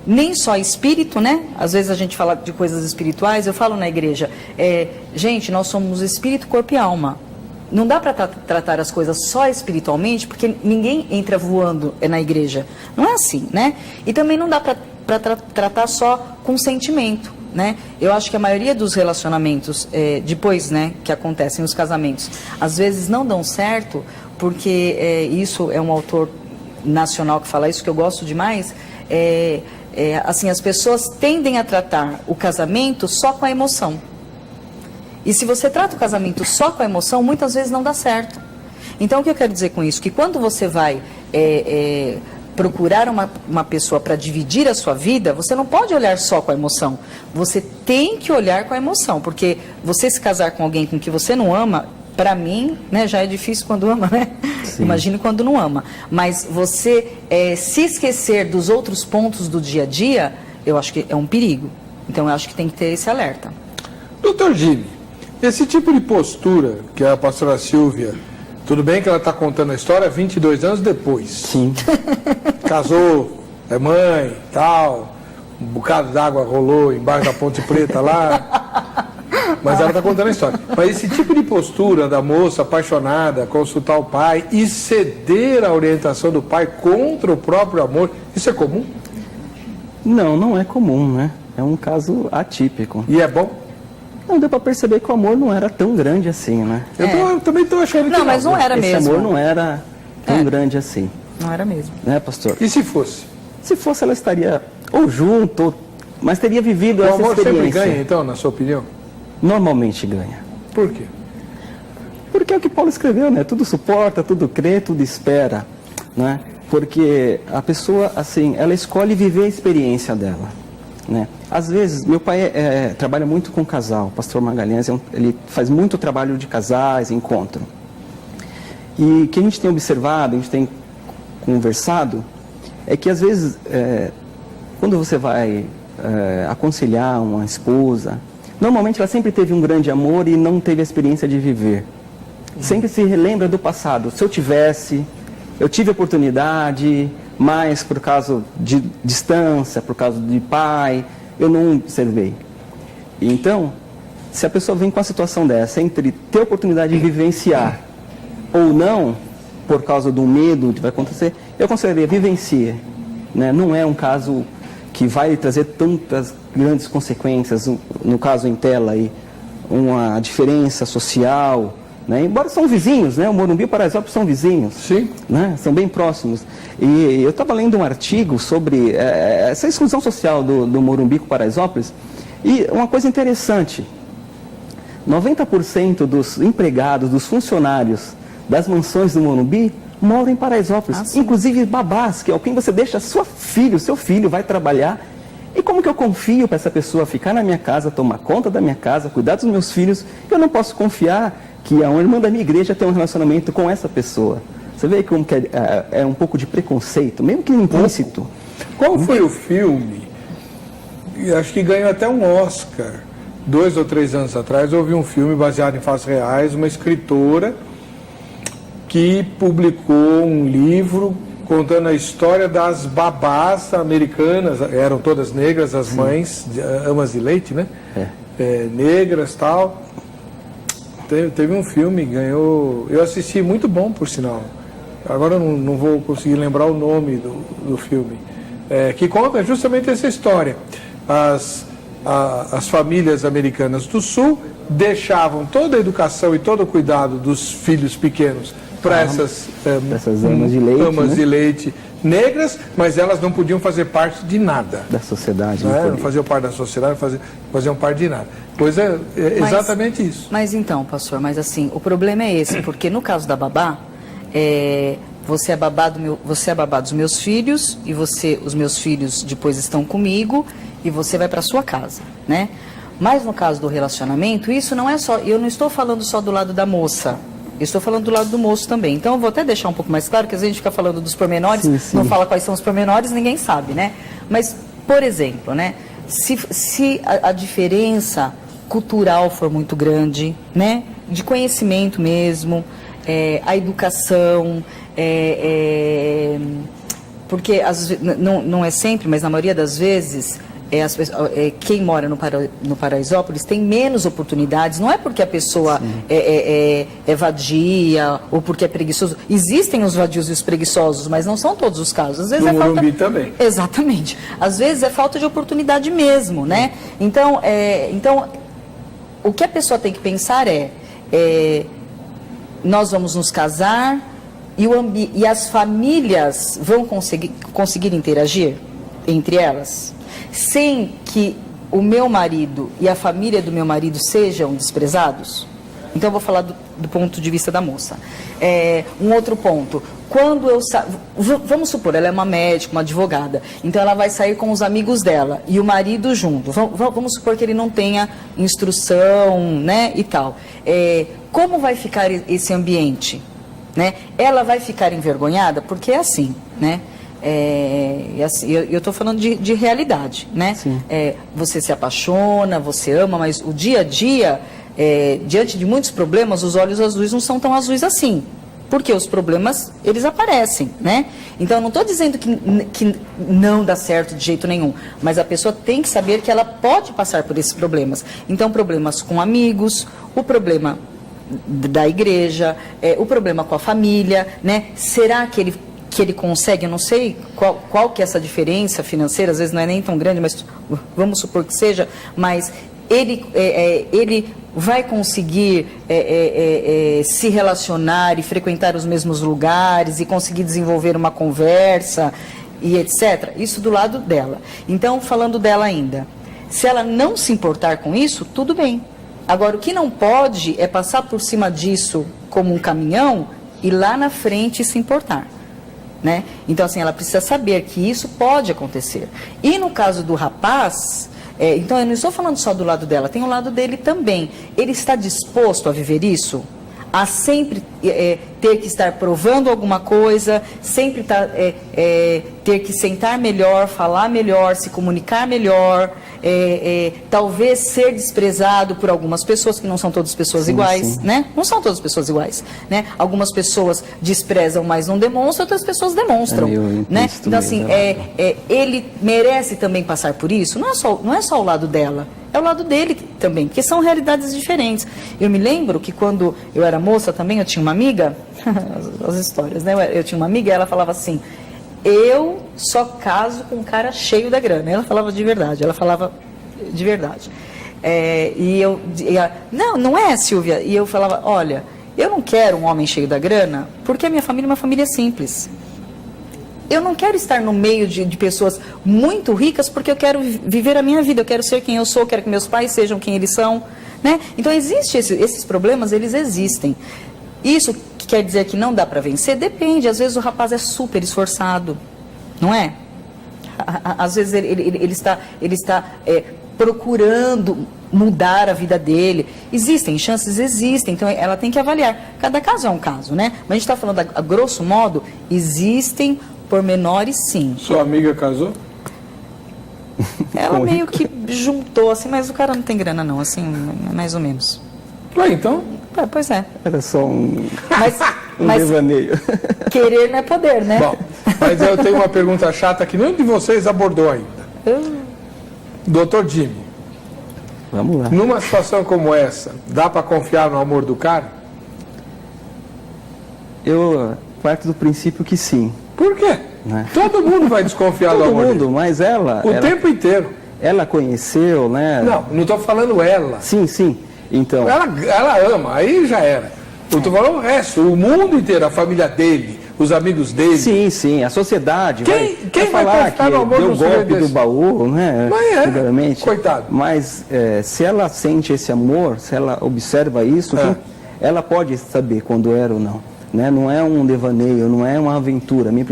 nem só espírito, né? Às vezes a gente fala de coisas espirituais, eu falo na igreja, gente, nós somos espírito, corpo e alma. Não dá para tratar as coisas só espiritualmente, porque ninguém entra voando na igreja. Não é assim, né? E também não dá para tratar só com sentimento. Né? Eu acho que a maioria dos relacionamentos, depois, né, que acontecem, os casamentos, às vezes não dão certo, porque isso é um autor nacional que fala isso, que eu gosto demais, assim, as pessoas tendem a tratar o casamento só com a emoção. E se você trata o casamento só com a emoção, muitas vezes não dá certo. Então, o que eu quero dizer com isso? Que quando você vai procurar uma pessoa para dividir a sua vida, você não pode olhar só com a emoção. Você tem que olhar com a emoção, porque você se casar com alguém com que você não ama, para mim, né, já é difícil quando ama, né? Sim. Imagine quando não ama. Mas você se esquecer dos outros pontos do dia a dia, eu acho que é um perigo. Então, eu acho que tem que ter esse alerta. Doutor Gini, esse tipo de postura que a pastora Silvia, tudo bem que ela está contando a história 22 anos depois. Sim. Casou, é mãe, tal, um bocado d'água rolou embaixo da Ponte Preta lá. Mas ela está contando a história. Mas esse tipo de postura da moça apaixonada, consultar o pai e ceder à orientação do pai contra o próprio amor, isso é comum? Não, não é comum, né? É um caso atípico. E é bom? Não, deu para perceber que o amor não era tão grande assim, né? Eu também estou achando que não, mas não era mesmo. Esse amor não era tão grande assim. Não era mesmo. Né, pastor? E se fosse? Se fosse, ela estaria ou junto, mas teria vivido essa experiência. O amor sempre ganha, então, na sua opinião? Normalmente ganha. Por quê? Porque é o que Paulo escreveu, né? Tudo suporta, tudo crê, tudo espera, né? Porque a pessoa, assim, ela escolhe viver a experiência dela, né? Às vezes, meu pai trabalha muito com casal, o pastor Magalhães, ele faz muito trabalho de casais, encontro. E o que a gente tem observado, a gente tem conversado, é que às vezes, quando você vai aconselhar uma esposa, normalmente ela sempre teve um grande amor e não teve a experiência de viver. Sempre se relembra do passado. Se eu tive oportunidade, mas por causa de distância, por causa de pai, eu não observei. Então, se a pessoa vem com a situação dessa, entre ter oportunidade de vivenciar ou não, por causa do medo de vai acontecer, eu aconselharia, vivencie, né? Não é um caso que vai trazer tantas grandes consequências, no caso em tela aí, uma diferença social, né? Embora são vizinhos, né? O Morumbi e o Paraisópolis são vizinhos. Sim. Né? São bem próximos. E eu estava lendo um artigo sobre essa exclusão social do Morumbi com o Paraisópolis, e uma coisa interessante, 90% dos empregados, dos funcionários das mansões do Morumbi moram em Paraisópolis, inclusive babás, que é quem você deixa seu filho vai trabalhar. E como que eu confio para essa pessoa ficar na minha casa, tomar conta da minha casa, cuidar dos meus filhos? Eu não posso confiar que uma irmã da minha igreja tem um relacionamento com essa pessoa. Você vê como que é um pouco de preconceito, mesmo que implícito. Qual foi o filme? Acho que ganhou até um Oscar. 2 ou 3 anos atrás, houve um filme baseado em fatos reais, uma escritora que publicou um livro contando a história das babás americanas, eram todas negras, as mães, amas de leite, né? Negras, tal. Teve um filme, ganhou... Eu assisti, muito bom, por sinal. Agora eu não vou conseguir lembrar o nome do filme. Que conta justamente essa história. As famílias americanas do Sul deixavam toda a educação e todo o cuidado dos filhos pequenos para essas amas de leite, amas de leite negras, mas elas não podiam fazer parte de nada. Da sociedade. Não faziam parte da sociedade, não faziam parte de nada. Pois é exatamente isso. Mas então, pastor, assim, o problema é esse, porque no caso da babá, você é babá dos meus filhos, e os meus filhos depois estão comigo, e você vai para sua casa, né? Mas no caso do relacionamento, isso não é só, eu não estou falando só do lado da moça, eu estou falando do lado do moço também. Então eu vou até deixar um pouco mais claro, que às vezes a gente fica falando dos pormenores, não fala quais são os pormenores, ninguém sabe, né? Mas, por exemplo, né? Se a diferença cultural for muito grande, né? De conhecimento mesmo, a educação, porque às vezes, não é sempre, mas na maioria das vezes, quem mora no Paraisópolis tem menos oportunidades. Não é porque a pessoa é vadia ou porque é preguiçoso. Existem os vadios e os preguiçosos, mas não são todos os casos. Às vezes no Morumbi também. Exatamente. Às vezes é falta de oportunidade mesmo, né? Então, o que a pessoa tem que pensar nós vamos nos casar e as famílias vão conseguir interagir entre elas, sem que o meu marido e a família do meu marido sejam desprezados? Então eu vou falar do ponto de vista da moça. Um outro ponto, quando vamos supor, ela é uma médica, uma advogada, então ela vai sair com os amigos dela e o marido junto. Vamos supor que ele não tenha instrução, né, e tal. Como vai ficar esse ambiente? Né? Ela vai ficar envergonhada? Porque é assim, né? Eu estou falando de realidade, né? Você se apaixona, você ama, mas o dia a dia, diante de muitos problemas, os olhos azuis não são tão azuis assim, porque os problemas, eles aparecem, né? Então, eu não estou dizendo que não dá certo de jeito nenhum, mas a pessoa tem que saber que ela pode passar por esses problemas. Então, problemas com amigos, o problema da igreja, o problema com a família, né? Será que ele consegue, eu não sei qual que é essa diferença financeira, às vezes não é nem tão grande, mas vamos supor que seja, mas ele vai conseguir se relacionar e frequentar os mesmos lugares e conseguir desenvolver uma conversa e etc. Isso do lado dela. Então, falando dela ainda, se ela não se importar com isso, tudo bem. Agora, o que não pode é passar por cima disso como um caminhão e lá na frente se importar. Né? Então, assim, ela precisa saber que isso pode acontecer. E no caso do rapaz, então eu não estou falando só do lado dela, tem o lado dele também. Ele está disposto a viver isso? A sempre ter que estar provando alguma coisa, sempre ter que sentar melhor, falar melhor, se comunicar melhor, talvez ser desprezado por algumas pessoas, que não são todas pessoas iguais, né? Não são todas pessoas iguais, né? Algumas pessoas desprezam, mas não demonstram, outras pessoas demonstram, né? Então, assim, ele merece também passar por isso. Não é só o lado dela, é o lado dele também, porque são realidades diferentes. Eu me lembro que quando eu era moça também, eu tinha uma amiga, as histórias, né? Eu tinha uma amiga e ela falava assim: eu só caso com um cara cheio da grana. Ela falava de verdade, não é, Silvia? E eu falava: olha, eu não quero um homem cheio da grana, porque a minha família é uma família simples. Eu não quero estar no meio de pessoas muito ricas, porque eu quero viver a minha vida, eu quero ser quem eu sou, quero que meus pais sejam quem eles são, né? Então, esses problemas, eles existem. Isso que quer dizer que não dá para vencer? Depende. Às vezes o rapaz é super esforçado, não é? Às vezes ele está procurando mudar a vida dele. Existem chances? Existem. Então ela tem que avaliar. Cada caso é um caso, né? Mas a gente está falando, a grosso modo, existem pormenores, sim. Sua amiga casou? Ela meio que juntou, assim, mas o cara não tem grana não, assim, mais ou menos. Ué, então? Pois é. Era só um mas devaneio. Querer não é poder, né? Bom, mas eu tenho uma pergunta chata que nenhum de vocês abordou ainda. Doutor Jimmy, Vamos lá. numa situação como essa, dá para confiar no amor do cara? Eu parto do princípio que sim. Por quê? Né? Todo mundo vai desconfiar do Todo amor mundo, dele. mas ela Tempo inteiro. ela conheceu, né? Não estou falando ela. Sim. Então, Ela ama, aí já era. Eu estou falando o resto, o mundo inteiro, a família dele, os amigos dele. sim, a sociedade Quem vai falar que confiar no amor deu de um sujeito golpe do desse? baú, né? Mas Seguramente. coitado. Mas se ela sente esse amor, se ela observa isso, ela pode saber quando era ou não. Né? Não é um devaneio, não é uma aventura. Me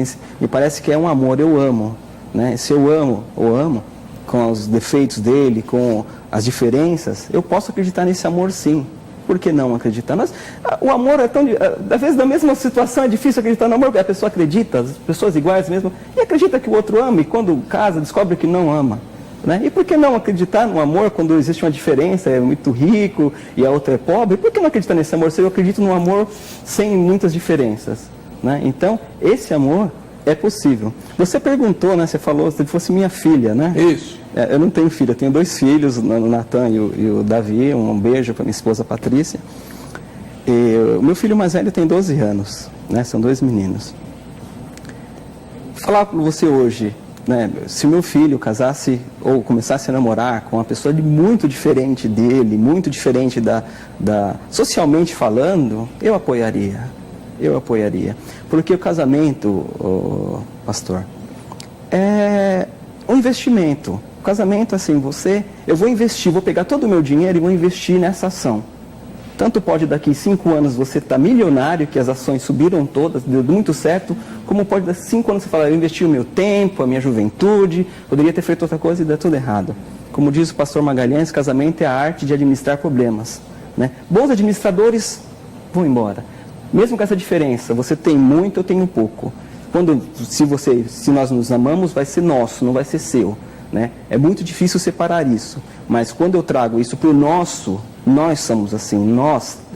parece que é um amor, eu amo. Né? Se eu amo, com os defeitos dele, com as diferenças, eu posso acreditar nesse amor, sim. Por que não acreditar? Mas o amor é tão... Às vezes, na mesma situação, é difícil acreditar no amor, porque a pessoa acredita, as pessoas iguais mesmo, e acredita que o outro ama, e quando casa, descobre que não ama. Né? E por que não acreditar no amor quando existe uma diferença, é muito rico e a outra é pobre? Por que não acreditar nesse amor se eu acredito num amor sem muitas diferenças? Né? Então, esse amor é possível. Você perguntou, né? Você falou se fosse minha filha, né? Isso. Eu não tenho filha, eu tenho 2 filhos, o Natan e o Davi. Um beijo para minha esposa Patrícia. O meu filho mais velho tem 12 anos, né? São 2 meninos. Falar para você hoje, né? Se meu filho casasse ou começasse a namorar com uma pessoa muito diferente dele, muito diferente socialmente falando, eu apoiaria. Porque o casamento, pastor, é um investimento. O casamento, assim, eu vou investir, vou pegar todo o meu dinheiro e vou investir nessa ação. Tanto pode daqui 5 anos você estar milionário, que as ações subiram todas, deu muito certo, como pode daqui 5 anos você falar, eu investi o meu tempo, a minha juventude, poderia ter feito outra coisa e deu tudo errado. Como diz o pastor Magalhães, casamento é a arte de administrar problemas. Né? Bons administradores vão embora. Mesmo com essa diferença, você tem muito, eu tenho pouco. Se nós nos amamos, vai ser nosso, não vai ser seu. Né? É muito difícil separar isso. Mas quando eu trago isso para o nosso, nós somos assim,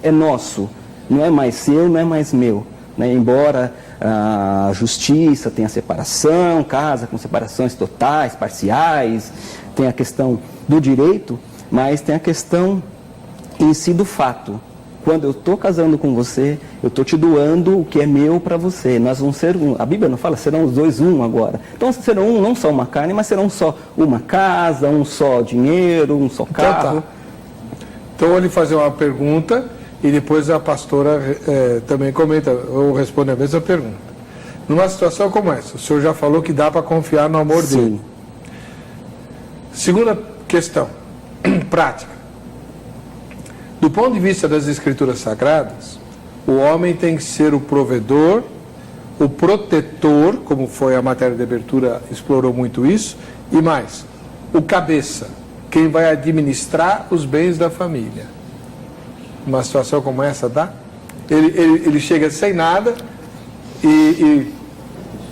é nosso. Não é mais seu, não é mais meu. Né? Embora a justiça tenha separação, casa com separações totais, parciais, tem a questão do direito, mas tem a questão em si do fato. Quando eu estou casando com você, eu estou te doando o que é meu para você. Nós vamos ser um. A Bíblia não fala, serão os 2 um agora. Então serão um, não só uma carne, mas serão só uma casa, um só dinheiro, um só carro. Então eu vou lhe fazer uma pergunta e depois a pastora também comenta ou responde a mesma pergunta. Numa situação como essa, o senhor já falou que dá para confiar no amor dele. Segunda questão, prática. Do ponto de vista das Escrituras Sagradas, o homem tem que ser o provedor, o protetor, como foi a matéria de abertura, explorou muito isso, e mais, o cabeça, quem vai administrar os bens da família. Uma situação como essa dá? Ele chega sem nada e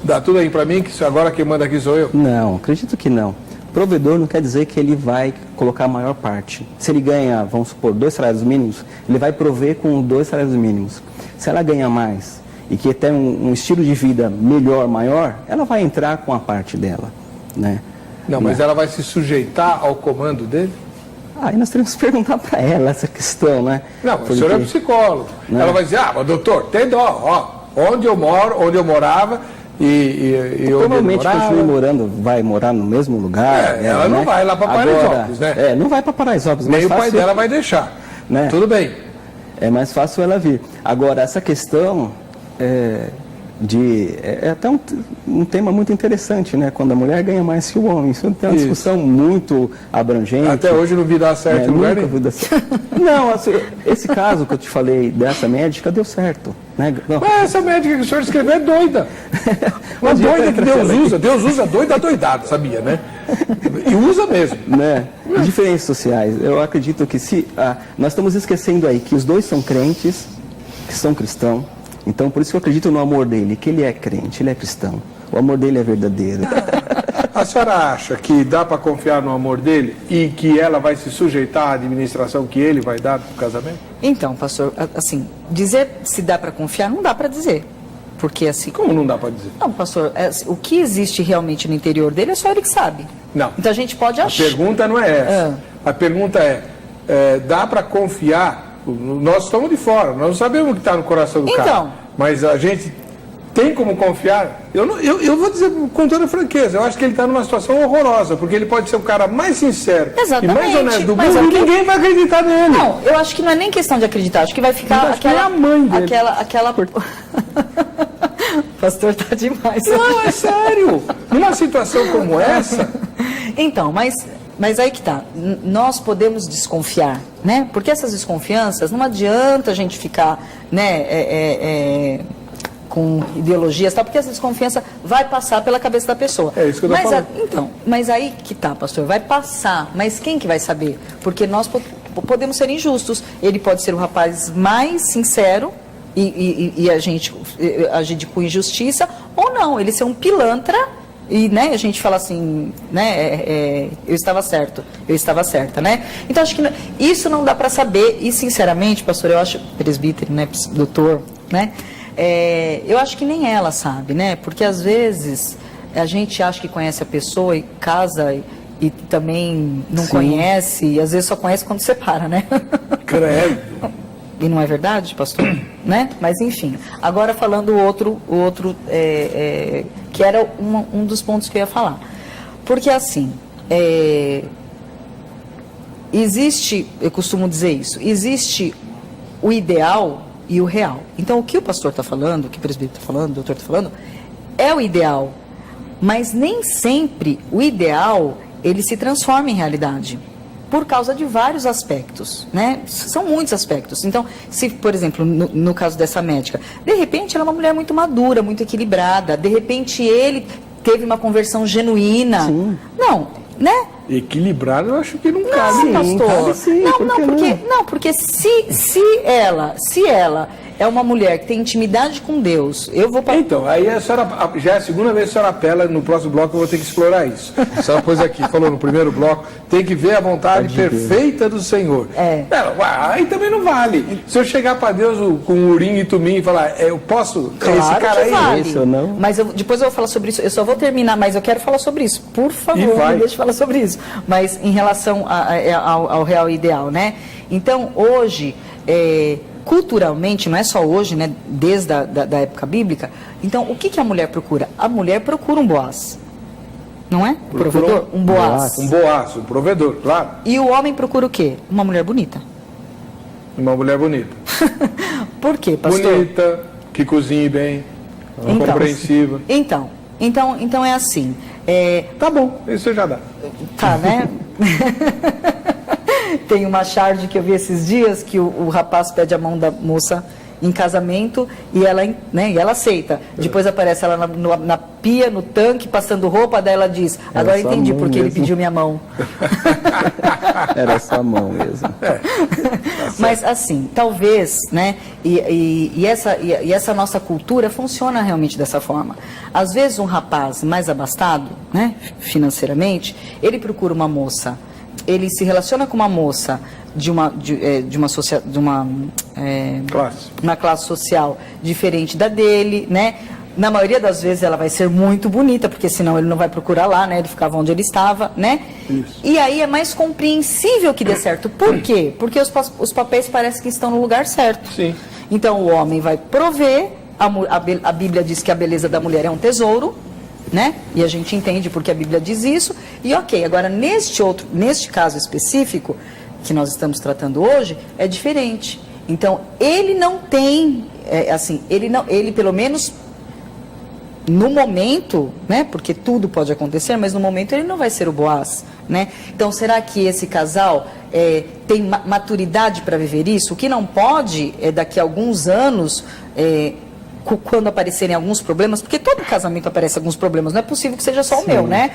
dá tudo aí para mim, que agora quem manda aqui sou eu? Não, acredito que não. Provedor não quer dizer que ele vai colocar a maior parte. Se ele ganha, vamos supor, 2 salários mínimos, ele vai prover com 2 salários mínimos. Se ela ganha mais e que tem um estilo de vida melhor, maior, ela vai entrar com a parte dela, né? Não, mas ela vai se sujeitar ao comando dele? Aí nós temos que perguntar para ela essa questão, né? Não, o senhor é psicólogo. Né? Ela vai dizer, mas doutor, tem dó, ó, onde eu morava e provavelmente continue morando, vai morar no mesmo lugar. Ela não vai lá para Paraisópolis, né? Não vai para Paraisópolis. Nem o pai dela vai deixar, né? Tudo bem. É mais fácil ela vir. Agora, essa questão é até um tema muito interessante, né? Quando a mulher ganha mais que o homem. Isso tem uma discussão muito abrangente. Até hoje não vi dar certo em lugar nenhum. Não, assim, esse caso que eu te falei dessa médica deu certo. Né? Mas essa médica que o senhor escreveu é doida. Uma doida que Deus usa. Deus usa doida doidada, sabia, né? E usa mesmo. Né? Diferenças sociais. Eu acredito que nós estamos esquecendo aí que os dois são crentes, que são cristãos. Então, por isso que eu acredito no amor dele, que ele é crente, ele é cristão. O amor dele é verdadeiro. A senhora acha que dá para confiar no amor dele e que ela vai se sujeitar à administração que ele vai dar para o casamento? Então, pastor, assim, dizer se dá para confiar, não dá para dizer. Porque assim... Como não dá para dizer? Não, pastor, o que existe realmente no interior dele é só ele que sabe. Não. Então a gente pode achar... A pergunta não é essa. A pergunta dá para confiar... Nós estamos de fora, nós não sabemos o que está no coração do cara. Mas a gente tem como confiar. Eu vou dizer com toda franqueza, eu acho que ele está numa situação horrorosa, porque ele pode ser o cara mais sincero e mais honesto do mundo e ninguém vai acreditar nele. Não, eu acho que não é nem questão de acreditar, acho que vai ficar aquela mãe dele. Aquela... Pastor, tá demais. Não, é sério. Numa situação como essa... Então, mas aí que tá, nós podemos desconfiar, né? Porque essas desconfianças, não adianta a gente ficar, né, com ideologias, tá? Porque essa desconfiança vai passar pela cabeça da pessoa. É isso que eu tô falando. Então, mas aí que tá, pastor, vai passar, mas quem que vai saber? Porque nós podemos ser injustos. Ele pode ser o rapaz mais sincero e a gente agir com injustiça, ou não, ele ser um pilantra. E, né, a gente fala assim, né, eu estava certo, eu estava certa, né? Então, acho que isso não dá para saber, e sinceramente, pastor, eu acho, presbítero, né, doutor, né, eu acho que nem ela sabe, né, porque às vezes a gente acha que conhece a pessoa e casa e também não conhece, e às vezes só conhece quando separa, né? Credo. E não é verdade, pastor? Né? Mas enfim, agora falando o outro que era um dos pontos que eu ia falar. Porque assim, existe, eu costumo dizer isso, existe o ideal e o real. Então o que o pastor está falando, o que o presbítero está falando, o doutor está falando, é o ideal. Mas nem sempre o ideal, ele se transforma em realidade. Por causa de vários aspectos, né? São muitos aspectos. Então, se, por exemplo, no caso dessa médica, de repente ela é uma mulher muito madura, muito equilibrada, de repente ele teve uma conversão genuína. Sim. Não, né? Equilibrado, eu acho que não cabe. Não, pastor. Cabe sim, porque se ela é uma mulher que tem intimidade com Deus, eu vou... Então, aí a senhora, já é a segunda vez que a senhora apela, no próximo bloco eu vou ter que explorar isso. A senhora pôs aqui, falou no primeiro bloco, tem que ver a vontade perfeita do Senhor. Aí também não vale. Se eu chegar para Deus com urim e tumim e falar, eu posso, claro esse cara aí... Vale. Esse ou não? Mas depois eu vou falar sobre isso, eu só vou terminar, mas eu quero falar sobre isso. Por favor, não deixe de falar sobre isso. Mas em relação ao real e ideal, né? Então, hoje... culturalmente, não é só hoje, né, desde da época bíblica, então o que a mulher procura? A mulher procura um Boaz, não é? Provedor? Um Boaz. Um Boaz, um provedor, claro. E o homem procura o quê? Uma mulher bonita. Uma mulher bonita. Por quê, pastor? Bonita, que cozinhe bem, compreensiva. Então é assim. Tá bom, isso já dá. Tá, né? Tem uma charge que eu vi esses dias, que o rapaz pede a mão da moça em casamento e ela, né, e ela aceita. Depois aparece ela na pia, no tanque, passando roupa, daí ela diz, agora entendi porque ele pediu minha mão. Era só a mão mesmo. Mas assim, talvez, né, e essa nossa cultura funciona realmente dessa forma. Às vezes um rapaz mais abastado, né, financeiramente, ele procura uma moça, ele se relaciona com uma moça de uma classe social diferente da dele, né? Na maioria das vezes ela vai ser muito bonita, porque senão ele não vai procurar lá, né? Ele ficava onde ele estava, né? Isso. E aí é mais compreensível que dê certo. Por quê? Porque os papéis parecem que estão no lugar certo. Sim. Então o homem vai prover, a Bíblia diz que a beleza da mulher é um tesouro, né? E a gente entende porque a Bíblia diz isso. E ok, agora neste caso específico que nós estamos tratando hoje, é diferente. Então ele não tem, ele pelo menos no momento, né? Porque tudo pode acontecer, mas no momento ele não vai ser o Boaz, né? Então será que esse casal tem maturidade para viver isso? O que não pode é daqui a alguns anos, quando aparecerem alguns problemas, porque todo casamento aparece alguns problemas, não é possível que seja só o meu, né?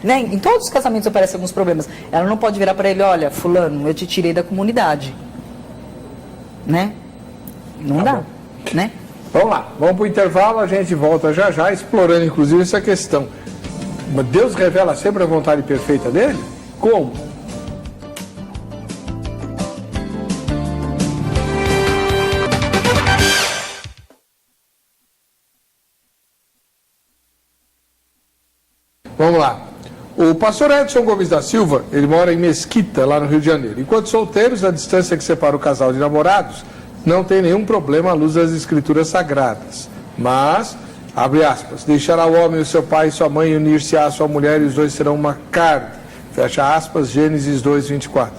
Né? Em todos os casamentos aparecem alguns problemas. Ela não pode virar para ele, olha, fulano, eu te tirei da comunidade, né? Não dá, né? Vamos lá, vamos para o intervalo, a gente volta já já, explorando inclusive essa questão. Deus revela sempre a vontade perfeita dele? Como? Vamos lá. O pastor Edson Gomes da Silva, ele mora em Mesquita, lá no Rio de Janeiro. Enquanto solteiros, a distância que separa o casal de namorados não tem nenhum problema à luz das escrituras sagradas. Mas, abre aspas, deixará o homem o seu pai e sua mãe e unir-se à sua mulher e os dois serão uma carne. Fecha aspas, Gênesis 2, 24.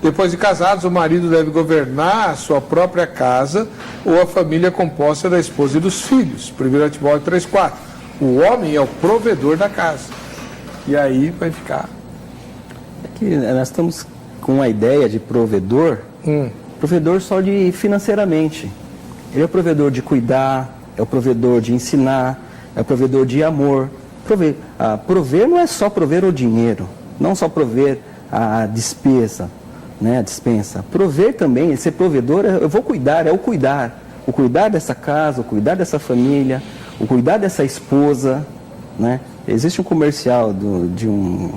Depois de casados, o marido deve governar a sua própria casa ou a família composta da esposa e dos filhos. 1 Timóteo 3, 4. O homem é o provedor da casa. E aí vai ficar... Aqui nós estamos com a ideia de provedor, provedor só de financeiramente. Ele é o provedor de cuidar, é o provedor de ensinar, é o provedor de amor. Prover não é só prover o dinheiro, não só prover a despesa, né, a dispensa. Prover também, ser provedor, eu vou cuidar, é o cuidar. O cuidar dessa casa, o cuidar dessa família, o cuidar dessa esposa, né? Existe um comercial de uma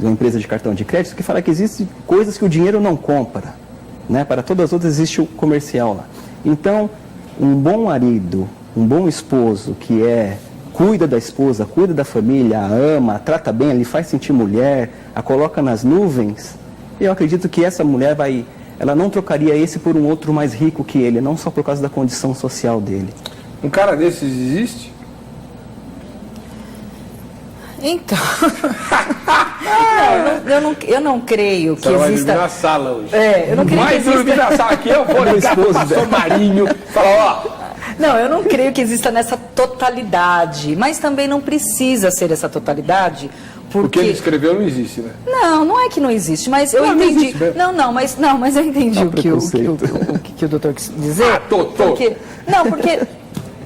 empresa de cartão de crédito que fala que existem coisas que o dinheiro não compra, né? Para todas as outras existe o comercial lá. Então, um bom marido, um bom esposo que cuida da esposa, cuida da família, a ama, a trata bem, lhe faz sentir mulher, a coloca nas nuvens, eu acredito que essa mulher ela não trocaria esse por um outro mais rico que ele, não só por causa da condição social dele. Um cara desses existe? Então, eu não creio que Ela vai exista... dormir na sala hoje. Eu não creio que Vai dormir exista... na sala aqui, eu vou ligar pro pastor Marinho, falar, Não, eu não creio que exista nessa totalidade, mas também não precisa ser essa totalidade, porque... O que ele escreveu não existe, né? Não é que não existe, mas eu Não entendi. existe mesmo. Mas eu entendi o preconceito. que o doutor quis dizer. Tô. Porque,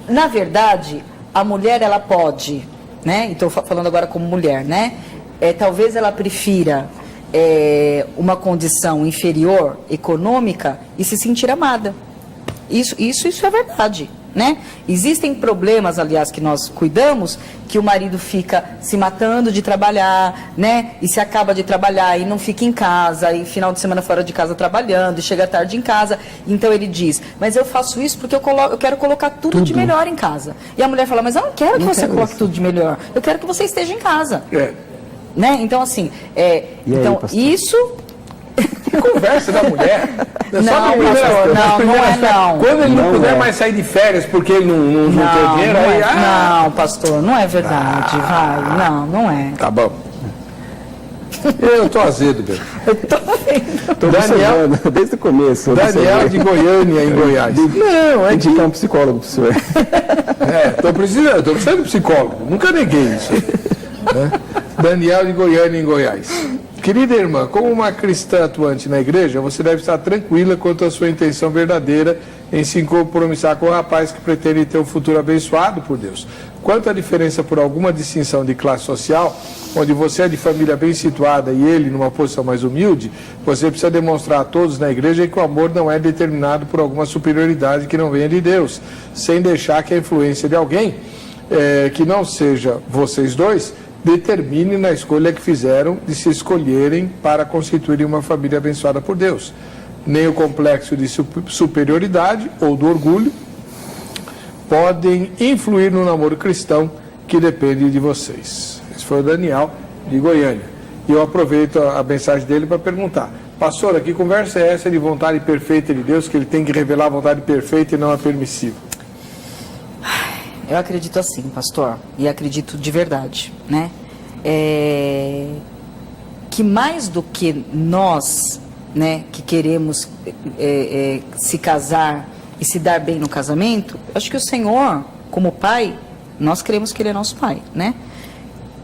na verdade, a mulher, ela pode, né? E estou falando agora como mulher, né? Talvez ela prefira uma condição inferior econômica e se sentir amada. Isso é verdade, né? Existem problemas, aliás, que nós cuidamos, que o marido fica se matando de trabalhar, né? E se acaba de trabalhar e não fica em casa, e final de semana fora de casa trabalhando, e chega tarde em casa. Então ele diz, mas eu faço isso porque eu quero colocar tudo de melhor em casa. E a mulher fala, mas eu não quero que você coloque tudo de melhor, eu quero que você esteja em casa. Né? Então, assim, então, pastor? Isso... Conversa da mulher. Não, não. Quando ele não puder mais sair de férias porque ele não tem dinheiro, aí... Não, pastor, não é verdade, vai. Não é. Tá bom. Eu tô azedo, velho. Tô Daniel, desde o começo. Daniel de Goiânia, em Goiás. Não, é indicar um psicólogo pro senhor. Tô precisando de psicólogo. Nunca neguei isso. Né? Daniel de Goiânia, em Goiás. Querida irmã, como uma cristã atuante na igreja, você deve estar tranquila quanto à sua intenção verdadeira em se compromissar com o rapaz que pretende ter um futuro abençoado por Deus. Quanto à diferença por alguma distinção de classe social, onde você é de família bem situada e ele numa posição mais humilde, você precisa demonstrar a todos na igreja que o amor não é determinado por alguma superioridade que não venha de Deus, sem deixar que a influência de alguém, que não seja vocês dois, determine na escolha que fizeram de se escolherem para constituir uma família abençoada por Deus. Nem o complexo de superioridade ou do orgulho podem influir no namoro cristão que depende de vocês. Esse foi o Daniel de Goiânia. E eu aproveito a mensagem dele para perguntar: pastora, que conversa é essa de vontade perfeita de Deus, que ele tem que revelar a vontade perfeita e não a permissiva? Eu acredito assim, pastor, e acredito de verdade, né? Que mais do que nós, né, que queremos se casar e se dar bem no casamento, acho que o Senhor, como pai, nós queremos que Ele é nosso pai, né?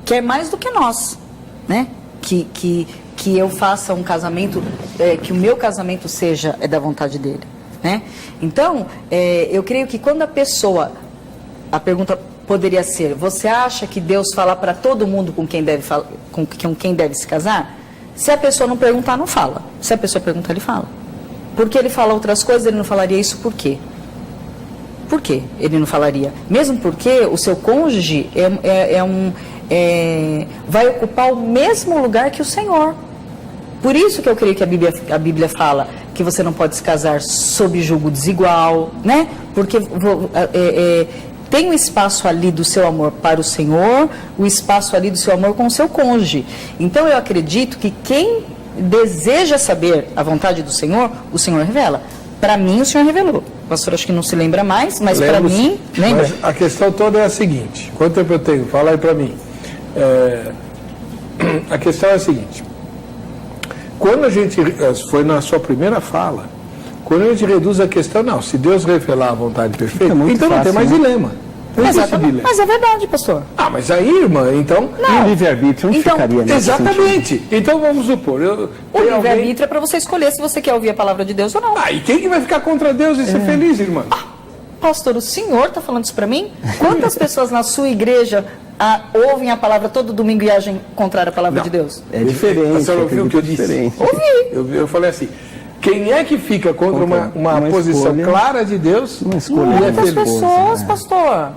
Quer mais do que nós, né? Que eu faça um casamento, que o meu casamento seja da vontade dEle, né? Então, eu creio que quando a pergunta poderia ser: você acha que Deus fala para todo mundo com quem deve se casar? Se a pessoa não perguntar, não fala. Se a pessoa perguntar, ele fala. Porque ele fala outras coisas, ele não falaria isso por quê? Por quê ele não falaria? Mesmo porque o seu cônjuge vai ocupar o mesmo lugar que o Senhor. Por isso que eu creio que a Bíblia fala que você não pode se casar sob julgo desigual, né? Porque tem o espaço ali do seu amor para o Senhor, o espaço ali do seu amor com o seu cônjuge. Então eu acredito que quem deseja saber a vontade do Senhor, o Senhor revela. Para mim, o Senhor revelou. O pastor acho que não se lembra mais, mas para mim, lembra? Mas a questão toda é a seguinte: quanto tempo eu tenho? Fala aí para mim. A questão é a seguinte: quando a gente, foi na sua primeira fala, quando a gente reduz a questão, não, se Deus revelar a vontade perfeita, então não tem mais dilema. Exatamente. Mas é verdade, pastor. Ah, mas aí, irmã, então... E o livre-arbítrio não ficaria nesse exatamente. sentido. Então vamos supor... O livre-arbítrio é para você escolher se você quer ouvir a palavra de Deus ou não. Ah, e quem que vai ficar contra Deus e ser feliz, irmã? Pastor, o senhor está falando isso para mim? Quantas pessoas na sua igreja ouvem a palavra todo domingo e agem contrário à palavra de Deus? É diferente. Você ouviu o que eu disse? Ouvi. Eu falei assim: quem é que fica contra uma posição clara de Deus? Uma escolha. Muitas pessoas, pastor.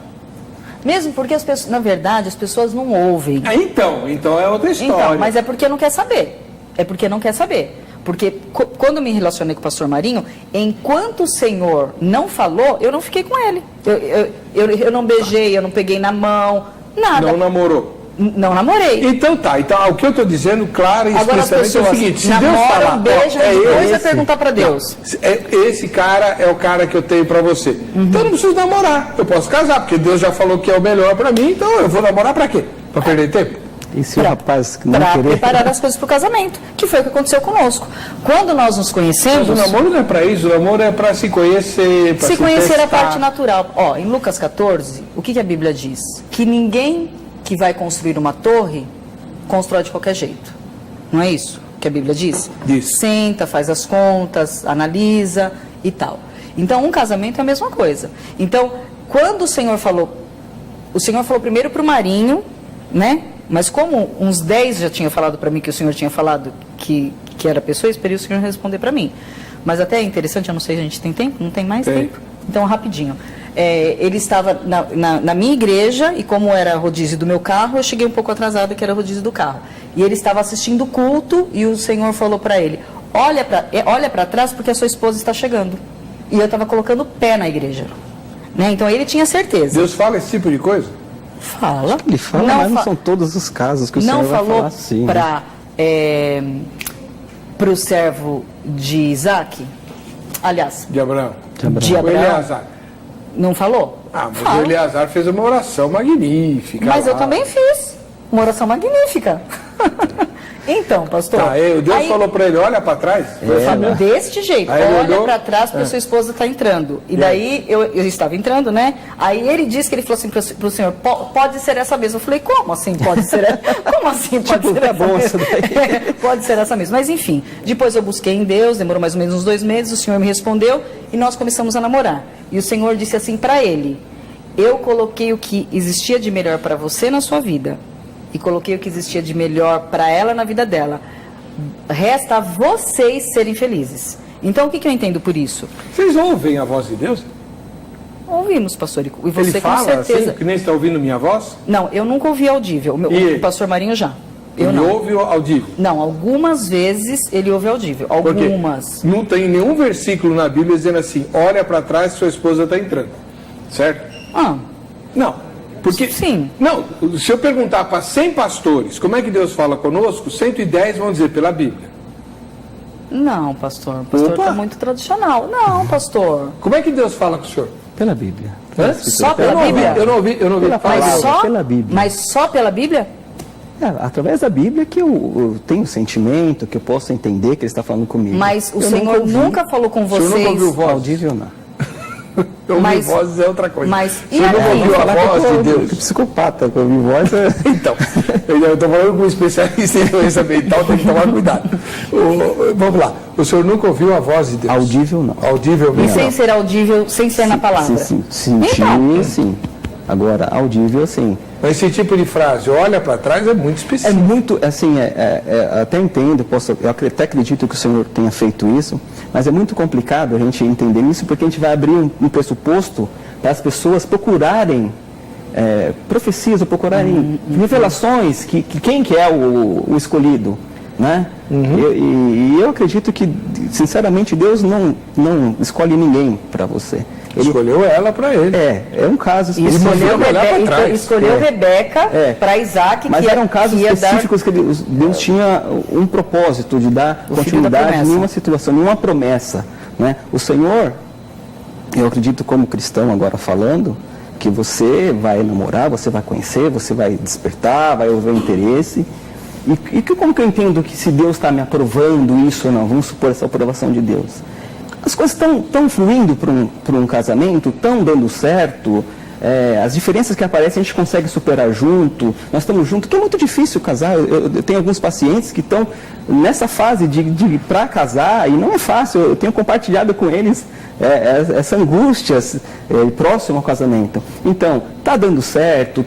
Mesmo porque as pessoas, na verdade, as pessoas não ouvem. Então é outra história. Então, mas é porque não quer saber. É porque não quer saber. Porque quando eu me relacionei com o pastor Marinho, enquanto o Senhor não falou, eu não fiquei com ele. Eu não beijei, eu não peguei na mão, nada. Não namorou? Não namorei. Então o que eu estou dizendo, claro e agora as explicitamente, é o seguinte: se Deus falar, beijam, depois vai perguntar para Deus. Esse cara é o cara que eu tenho para você. Então eu não preciso namorar, eu posso casar, porque Deus já falou que é o melhor para mim, então eu vou namorar para quê? Para perder tempo? E se o rapaz não para querer... preparar as coisas para o casamento, que foi o que aconteceu conosco. Quando nós nos conhecemos... Mas o namoro não é para isso, o namoro é para se conhecer, para se conhecer testar. A parte natural. Em Lucas 14, o que a Bíblia diz? Que ninguém que vai construir uma torre constrói de qualquer jeito. Não é isso que a Bíblia diz? Diz. Senta, faz as contas, analisa e tal. Então, um casamento é a mesma coisa. Então, quando o Senhor falou primeiro para o Marinho, né? Mas como uns 10 já tinham falado para mim que o Senhor tinha falado que era a pessoa, eu esperei o Senhor responder para mim. Mas até é interessante, eu não sei se a gente tem tempo, não tem mais tempo? Então, rapidinho. Ele estava na minha igreja, e como era rodízio do meu carro, eu cheguei um pouco atrasada, que era rodízio do carro. E ele estava assistindo o culto, e o Senhor falou para ele: olha para trás, porque a sua esposa está chegando. E eu estava colocando o pé na igreja. Né? Então, ele tinha certeza. Deus fala esse tipo de coisa? Fala. Ele fala, mas não são todos os casos que o Senhor vai falar assim. Não falou para o servo de Isaac? Aliás, de Abraão. De Abraão. O Eleazar. Não falou? Mas o Eleazar fez uma oração magnífica. Mas eu também fiz uma oração magnífica. Então, pastor. Tá, Deus falou para ele, olha para trás. Falou deste jeito, Aí ele olha olhou, para trás porque sua esposa está entrando. E daí eu estava entrando, né? Aí ele disse que ele falou assim para o senhor, pode ser essa mesma. Eu falei, como assim pode ser essa? Como assim pode ser essa mesma? Pode ser essa mesma. Mas enfim, depois eu busquei em Deus, demorou mais ou menos uns 2 meses, o senhor me respondeu e nós começamos a namorar. E o senhor disse assim para ele, eu coloquei o que existia de melhor para você na sua vida e coloquei o que existia de melhor para ela na vida dela. Resta a vocês serem felizes. Então, o que eu entendo por isso? Vocês ouvem a voz de Deus? Ouvimos, pastor. E você Ele fala com certeza. assim, que nem está ouvindo minha voz? Não, eu nunca ouvi audível. O pastor Marinho já. Eu ele não. ouve audível? Não, algumas vezes ele ouve audível. Algumas. Porque não tem nenhum versículo na Bíblia dizendo assim, olha para trás, sua esposa está entrando. Certo? Não. Porque, sim. Não, se eu perguntar para 100 pastores como é que Deus fala conosco, 110 vão dizer pela Bíblia. Não, pastor. O pastor está muito tradicional. Não, pastor. Como é que Deus fala com o senhor? Pela Bíblia. Só pela Bíblia? Eu não ouvi falar. Pela Bíblia. Mas só pela Bíblia? Através da Bíblia que eu tenho sentimento, que eu posso entender que Ele está falando comigo. Mas o Senhor nunca falou com vocês. O senhor nunca ouviu voz? Audível não. Ouvir vozes é outra coisa. Mas você não ouviu a voz de Deus? Que psicopata que ouvir voz. Então, eu estou falando com um especialista em doença mental, tem que tomar cuidado. Vamos lá. O senhor nunca ouviu a voz de Deus? Audível não. Audível E mesmo. sem ser audível, sem ser na palavra? Sentir, sim. Agora, audível, sim. Mas esse tipo de frase, olha para trás, é muito específico. É muito, assim, até entendo, eu até acredito que o senhor tenha feito isso, mas é muito complicado a gente entender isso, porque a gente vai abrir um pressuposto para as pessoas procurarem profecias, ou procurarem revelações, que quem que é o escolhido, né? E eu acredito que, sinceramente, Deus não escolhe ninguém para você. Ele escolheu ela para ele. É um caso específico. Escolheu Rebeca para Isaac. Mas eram casos específicos que Deus tinha um propósito de dar continuidade em uma situação, em uma promessa. Né? O Senhor, eu acredito como cristão agora falando, que você vai namorar, você vai conhecer, você vai despertar, vai haver interesse. E como que eu entendo que se Deus está me aprovando isso ou não? Vamos supor essa aprovação de Deus. As coisas estão fluindo para um casamento, estão dando certo, as diferenças que aparecem a gente consegue superar junto, nós estamos juntos, que é muito difícil casar. Eu tenho alguns pacientes que estão nessa fase de para casar, e não é fácil, eu tenho compartilhado com eles essa angústia próxima ao casamento. Então, está dando certo,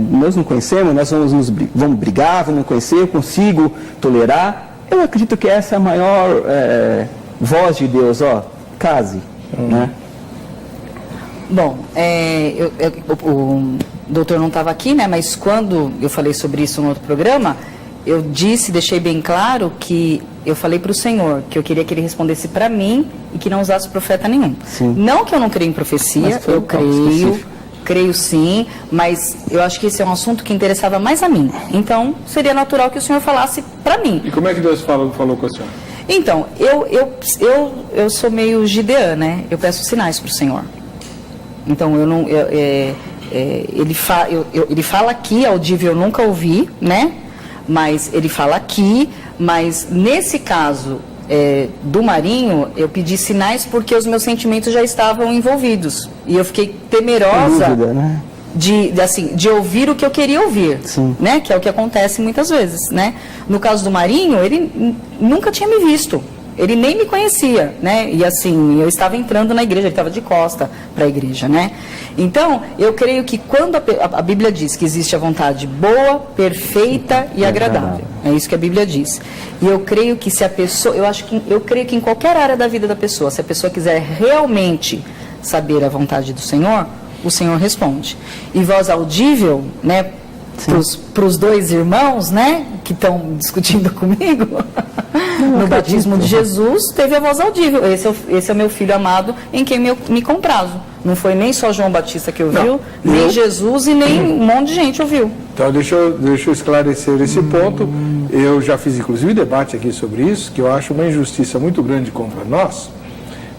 nós não conhecemos, nós vamos brigar, vamos conhecer, eu consigo tolerar. Eu acredito que essa é a maior voz de Deus, case, né? Bom, o doutor não estava aqui, né? Mas quando eu falei sobre isso no outro programa, eu deixei bem claro que eu falei para o Senhor que eu queria que Ele respondesse para mim e que não usasse profeta nenhum. Sim. Não que eu não creio em profecia, eu creio sim, mas eu acho que esse é um assunto que interessava mais a mim. Então, seria natural que o Senhor falasse para mim. E como é que Deus falou com o senhor? Então, eu sou meio gideã, né? Eu peço sinais para o Senhor. Então, ele fala aqui, audível eu nunca ouvi, né? Mas ele fala aqui, mas nesse caso do Marinho, eu pedi sinais porque os meus sentimentos já estavam envolvidos. E eu fiquei temerosa dúvida, né? de ouvir o que eu queria ouvir, né? Que é o que acontece muitas vezes, né? No caso do Marinho, ele nunca tinha me visto. Ele nem me conhecia, né? E assim, eu estava entrando na igreja, ele estava de costa para a igreja, né? Então, eu creio que quando a Bíblia diz que existe a vontade boa, perfeita e agradável, é isso que a Bíblia diz. E eu creio que se a pessoa, eu creio que em qualquer área da vida da pessoa, se a pessoa quiser realmente saber a vontade do Senhor, o Senhor responde. E voz audível, né? Para os dois irmãos, né, que estão discutindo comigo, no batismo de Jesus, teve a voz audível. Esse é o meu filho amado em quem me comprazo. Não foi nem só João Batista que ouviu, nem Jesus e nem um monte de gente ouviu. Então, deixa eu esclarecer esse ponto. Eu já fiz, inclusive, debate aqui sobre isso, que eu acho uma injustiça muito grande contra nós,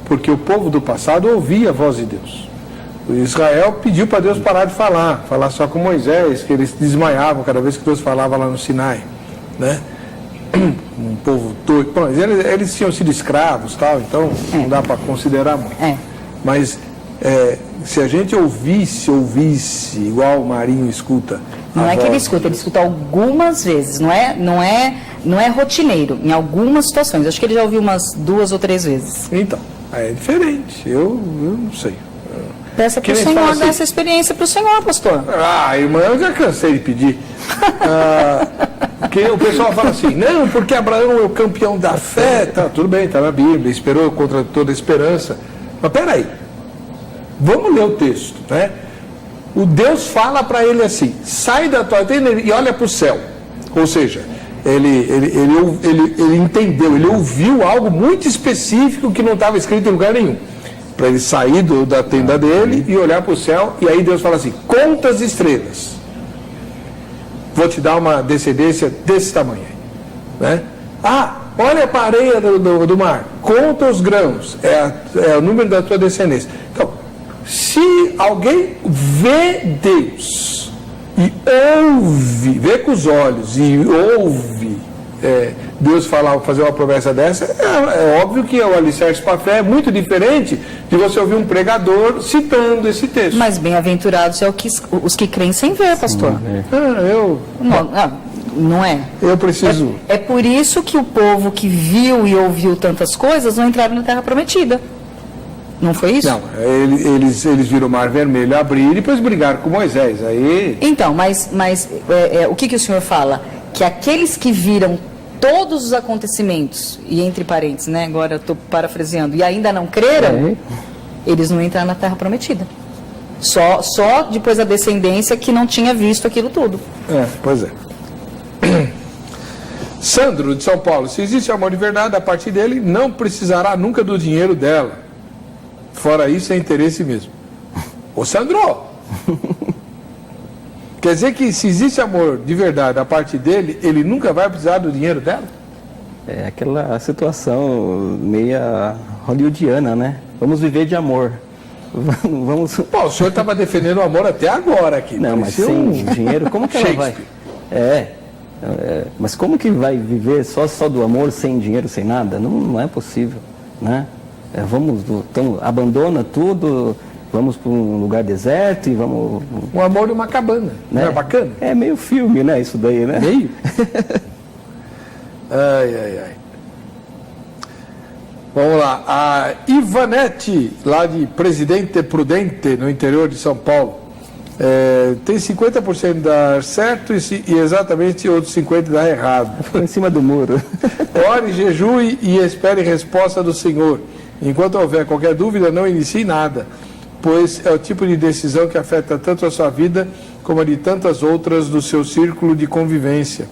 porque o povo do passado ouvia a voz de Deus. Israel pediu para Deus parar de falar só com Moisés, que eles desmaiavam cada vez que Deus falava lá no Sinai, né? um povo doido. Bom, eles tinham sido escravos, tal, então não dá para considerar muito. Mas se a gente ouvisse igual o Marinho escuta. Não é que ele escuta algumas vezes, não é rotineiro, em algumas situações. Acho que ele já ouviu umas 2 ou 3 vezes. Então, é diferente, eu não sei. Peça para o Senhor, assim, dá essa experiência para o Senhor, pastor. Irmã, eu já cansei de pedir. Que o pessoal fala assim, não, porque Abraão é o campeão da fé. Tá, tudo bem, está na Bíblia, esperou contra toda esperança. Mas peraí, vamos ler o texto, né? O Deus fala para ele assim, sai da tua tenda e olha para o céu. Ou seja, ele entendeu, ele ouviu algo muito específico que não estava escrito em lugar nenhum. Para ele sair da tenda dele e olhar para o céu, e aí Deus fala assim, conta as estrelas. Vou te dar uma descendência desse tamanho. Né? Olha para a areia do mar, conta os grãos, é o número da tua descendência. Então, se alguém vê Deus e ouve, vê com os olhos e ouve Deus fazer uma promessa dessa, é óbvio que o alicerce para a fé é muito diferente de você ouvir um pregador citando esse texto. Mas bem-aventurados são os que creem sem ver, pastor. Não é? Eu preciso... É por isso que o povo que viu e ouviu tantas coisas não entraram na Terra Prometida. Não foi isso? Não, eles viram o Mar Vermelho abrir e depois brigaram com Moisés. Aí... Então, mas o que o senhor fala? Que aqueles que viram todos os acontecimentos, e entre parênteses, né? Agora eu estou parafraseando, e ainda não creram, eles não entraram na Terra Prometida. Só depois a descendência que não tinha visto aquilo tudo. Pois é. Sandro, de São Paulo, se existe amor de verdade, a partir dele não precisará nunca do dinheiro dela. Fora isso, é interesse mesmo. Ô Sandro! Quer dizer que se existe amor de verdade a partir dele, ele nunca vai precisar do dinheiro dela? É aquela situação meia hollywoodiana, né? Vamos viver de amor. Vamos... Pô, o senhor estava defendendo o amor até agora aqui. Não, mas sem dinheiro, como que ela vai... mas como que vai viver só do amor, sem dinheiro, sem nada? Não é possível, né? Então, abandona tudo, vamos para um lugar deserto e vamos... Um amor de uma cabana, né? Não é bacana? É meio filme, né, isso daí, né? Meio? Ai. Vamos lá, a Ivanete, lá de Presidente Prudente, no interior de São Paulo, tem 50% dar certo e exatamente outros 50% dar errado. Ficou em cima do muro. Ore, jejue e espere resposta do Senhor. Enquanto houver qualquer dúvida, não inicie nada, pois é o tipo de decisão que afeta tanto a sua vida como a de tantas outras do seu círculo de convivência.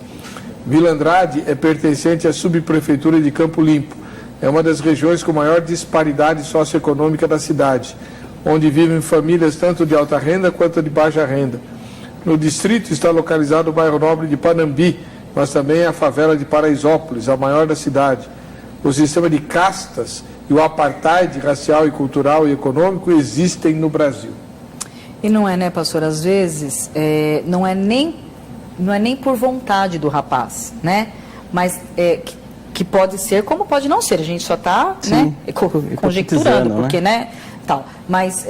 Vila Andrade é pertencente à subprefeitura de Campo Limpo. É uma das regiões com maior disparidade socioeconômica da cidade, onde vivem famílias tanto de alta renda quanto de baixa renda. No distrito está localizado o bairro nobre de Panambi, mas também a favela de Paraisópolis, a maior da cidade. O sistema de castas e o apartheid racial e cultural e econômico existem no Brasil. E não é, né, pastor? Às vezes, não é nem por vontade do rapaz, né? Mas que pode ser, como pode não ser. A gente só está, né, conjecturando, porque, né, tal. Mas,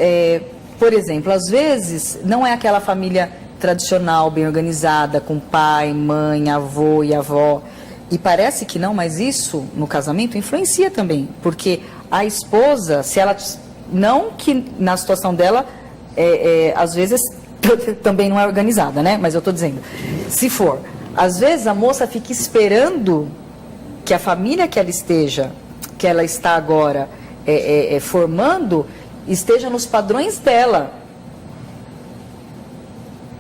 por exemplo, às vezes não é aquela família tradicional, bem organizada, com pai, mãe, avô e avó. E parece que não, mas isso no casamento influencia também, porque a esposa, se ela, não que na situação dela, às vezes também não é organizada, né? Mas eu estou dizendo, se for, às vezes a moça fica esperando que a família que ela está agora formando, esteja nos padrões dela.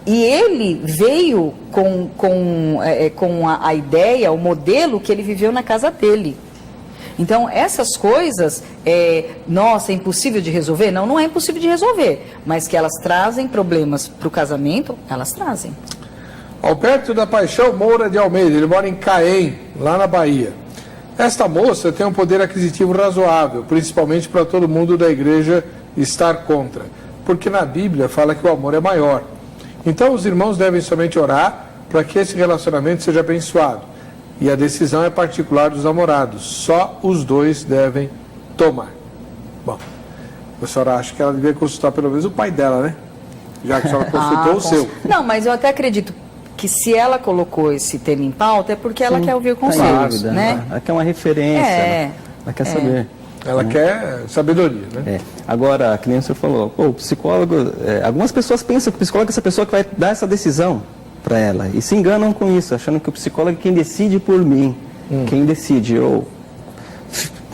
E ele veio com a ideia, o modelo que ele viveu na casa dele. Então, essas coisas, nossa, é impossível de resolver? Não, não é impossível de resolver. Mas que elas trazem problemas para o casamento, elas trazem. Alberto da Paixão Moura de Almeida, ele mora em Caém, lá na Bahia. Esta moça tem um poder aquisitivo razoável, principalmente para todo mundo da igreja estar contra. Porque na Bíblia fala que o amor é maior. Então os irmãos devem somente orar para que esse relacionamento seja abençoado. e a decisão é particular dos namorados. Só os dois devem tomar. Bom, a senhora acha que ela devia consultar pelo menos o pai dela, né? Já que a senhora consultou o seu. Não, mas eu até acredito que se ela colocou esse tema em pauta é porque ela quer ouvir o conselho, né? Ela quer uma referência, ela quer saber. Ela quer sabedoria, né? Agora, que nem o senhor falou, o psicólogo, algumas pessoas pensam que o psicólogo é essa pessoa que vai dar essa decisão para ela e se enganam com isso, achando que o psicólogo é quem decide por mim, quem decide, ou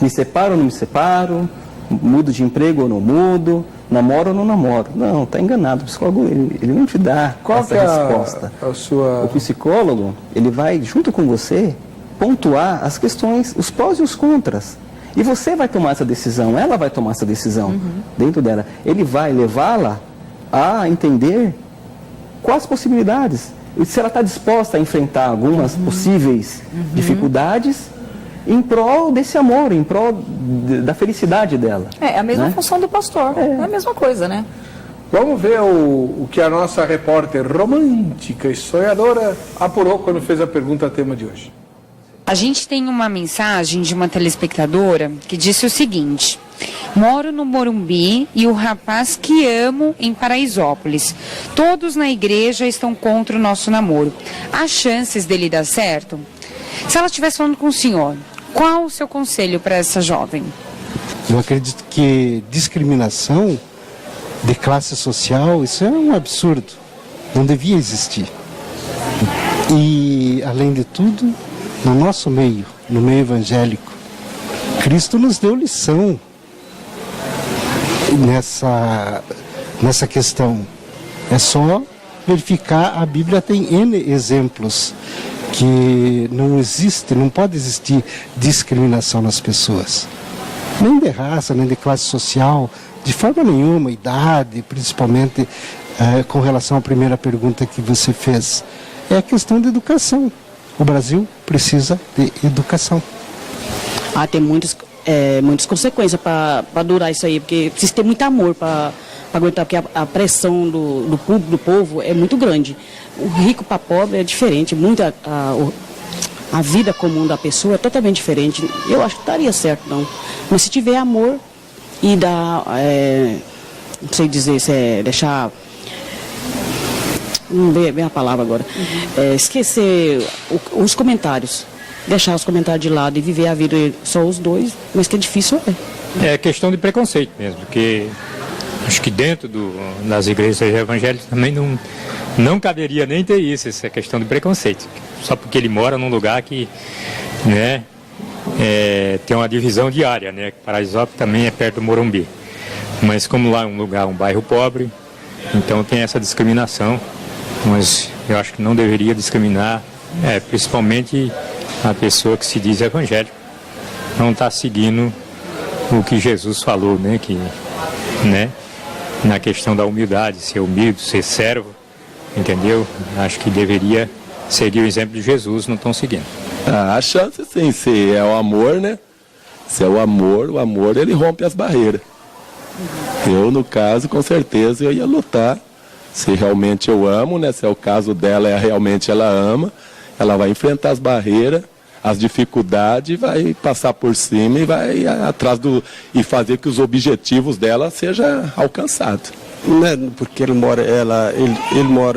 me separo ou não me separo, mudo de emprego ou não mudo, namoro ou não namoro. Não, está enganado, o psicólogo ele não te dá essa resposta. O psicólogo, ele vai, junto com você, pontuar as questões, os prós e os contras. E você vai tomar essa decisão, ela vai tomar essa decisão dentro dela. Ele vai levá-la a entender quais possibilidades. E se ela está disposta a enfrentar algumas possíveis dificuldades em prol desse amor, em prol da felicidade dela. É a mesma função do pastor, é a mesma coisa, né? Vamos ver o que a nossa repórter romântica e sonhadora apurou quando fez a pergunta tema de hoje. A gente tem uma mensagem de uma telespectadora que disse o seguinte: moro no Morumbi e o rapaz que amo em Paraisópolis. Todos na igreja estão contra o nosso namoro. Há chances dele dar certo? Se ela estivesse falando com o senhor, qual o seu conselho para essa jovem? Eu acredito que discriminação de classe social, isso é um absurdo. Não devia existir. E, além de tudo, no nosso meio, no meio evangélico, Cristo nos deu lição nessa questão. É só verificar, a Bíblia tem N exemplos que não pode existir discriminação nas pessoas. Nem de raça, nem de classe social, de forma nenhuma, idade, principalmente com relação à primeira pergunta que você fez. É a questão de educação. O Brasil precisa de educação. Tem muitas consequências para durar isso aí, porque precisa ter muito amor para aguentar, porque a pressão do público, do povo, é muito grande. O rico para pobre é diferente, a vida comum da pessoa é totalmente diferente. Eu acho que estaria certo, não. Mas se tiver amor e não sei dizer, se é deixar... Não vem a palavra agora. Esquecer os comentários. Deixar os comentários de lado e viver a vida só os dois, mas que é difícil. É questão de preconceito mesmo, porque acho que dentro das igrejas evangélicas também não caberia nem ter isso, essa questão de preconceito. Só porque ele mora num lugar que, né, tem uma divisão diária, né? Paraisópolis também é perto do Morumbi. Mas como lá é um bairro pobre, então tem essa discriminação. Mas eu acho que não deveria discriminar, principalmente a pessoa que se diz evangélica. Não está seguindo o que Jesus falou, né? Na questão da humildade, ser humilde, ser servo, entendeu? Acho que deveria seguir o exemplo de Jesus, não estão seguindo. A chance sim, se é o amor, né? Se é o amor ele rompe as barreiras. Eu, no caso, com certeza eu ia lutar. Se realmente eu amo, né? Se é o caso dela, realmente ela ama, ela vai enfrentar as barreiras, as dificuldades, vai passar por cima e vai atrás e fazer que os objetivos dela sejam alcançados. Não é porque ele mora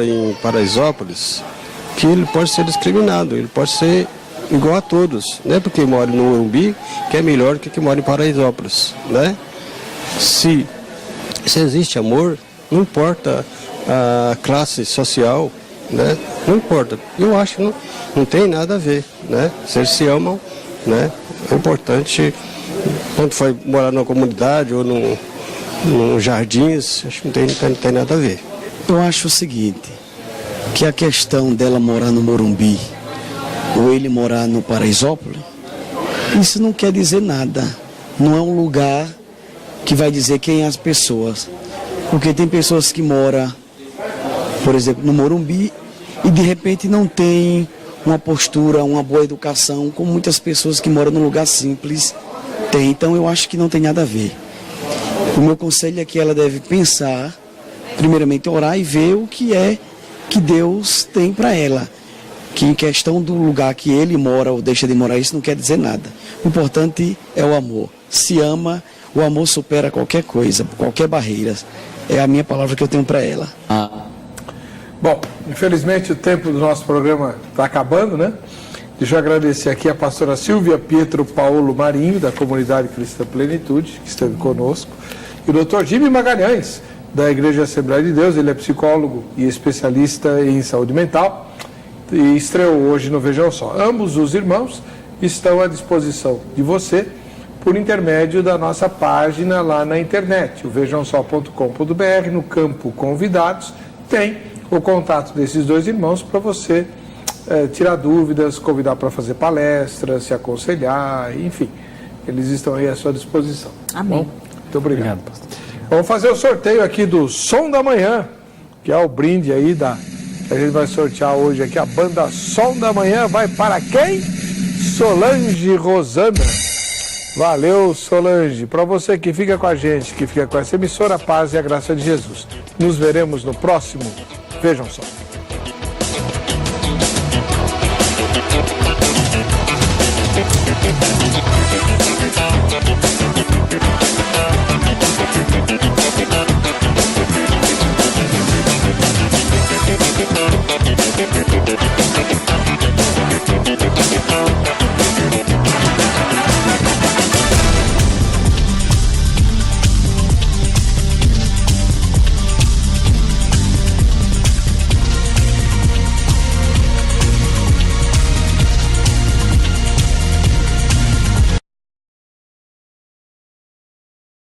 em Paraisópolis que ele pode ser discriminado, ele pode ser igual a todos. Não é porque mora no Morumbi que é melhor do que quem mora em Paraisópolis, né? Se existe amor, não importa a classe social, né? Não importa. Eu acho que não tem nada a ver, né? Se eles se amam, né? É importante, tanto foi morar numa comunidade ou num jardins, acho que não tem nada a ver. Eu acho o seguinte, que a questão dela morar no Morumbi ou ele morar no Paraisópolis, isso não quer dizer nada. Não é um lugar que vai dizer quem é as pessoas. Porque tem pessoas que moram, por exemplo, no Morumbi e de repente não tem uma postura, uma boa educação, como muitas pessoas que moram num lugar simples têm. Então eu acho que não tem nada a ver. O meu conselho é que ela deve pensar, primeiramente orar e ver o que é que Deus tem para ela. que em questão do lugar que ele mora ou deixa de morar, isso não quer dizer nada. O importante é o amor. Se ama, o amor supera qualquer coisa, qualquer barreira. É a minha palavra que eu tenho para ela. Bom, infelizmente o tempo do nosso programa está acabando, né? Deixa eu agradecer aqui a pastora Silvia Pietro Paulo Marinho, da Comunidade Cristã Plenitude, que esteve conosco, e o doutor Jimmy Magalhães, da Igreja Assembleia de Deus. Ele é psicólogo e especialista em saúde mental e estreou hoje no Vejam Só. Ambos os irmãos estão à disposição de você por intermédio da nossa página lá na internet, o vejamsó.com.br. No campo Convidados tem o contato desses dois irmãos para você tirar dúvidas, convidar para fazer palestras, se aconselhar, enfim. Eles estão aí à sua disposição. Amém. Bom, muito obrigado. Vamos fazer o sorteio aqui do Som da Manhã, que é o brinde aí que a gente vai sortear hoje aqui. A banda Som da Manhã vai para quem? Solange Rosana. Valeu, Solange. Para você que fica com a gente, que fica com essa emissora, a paz e a graça de Jesus. Nos veremos no próximo Vejam Só.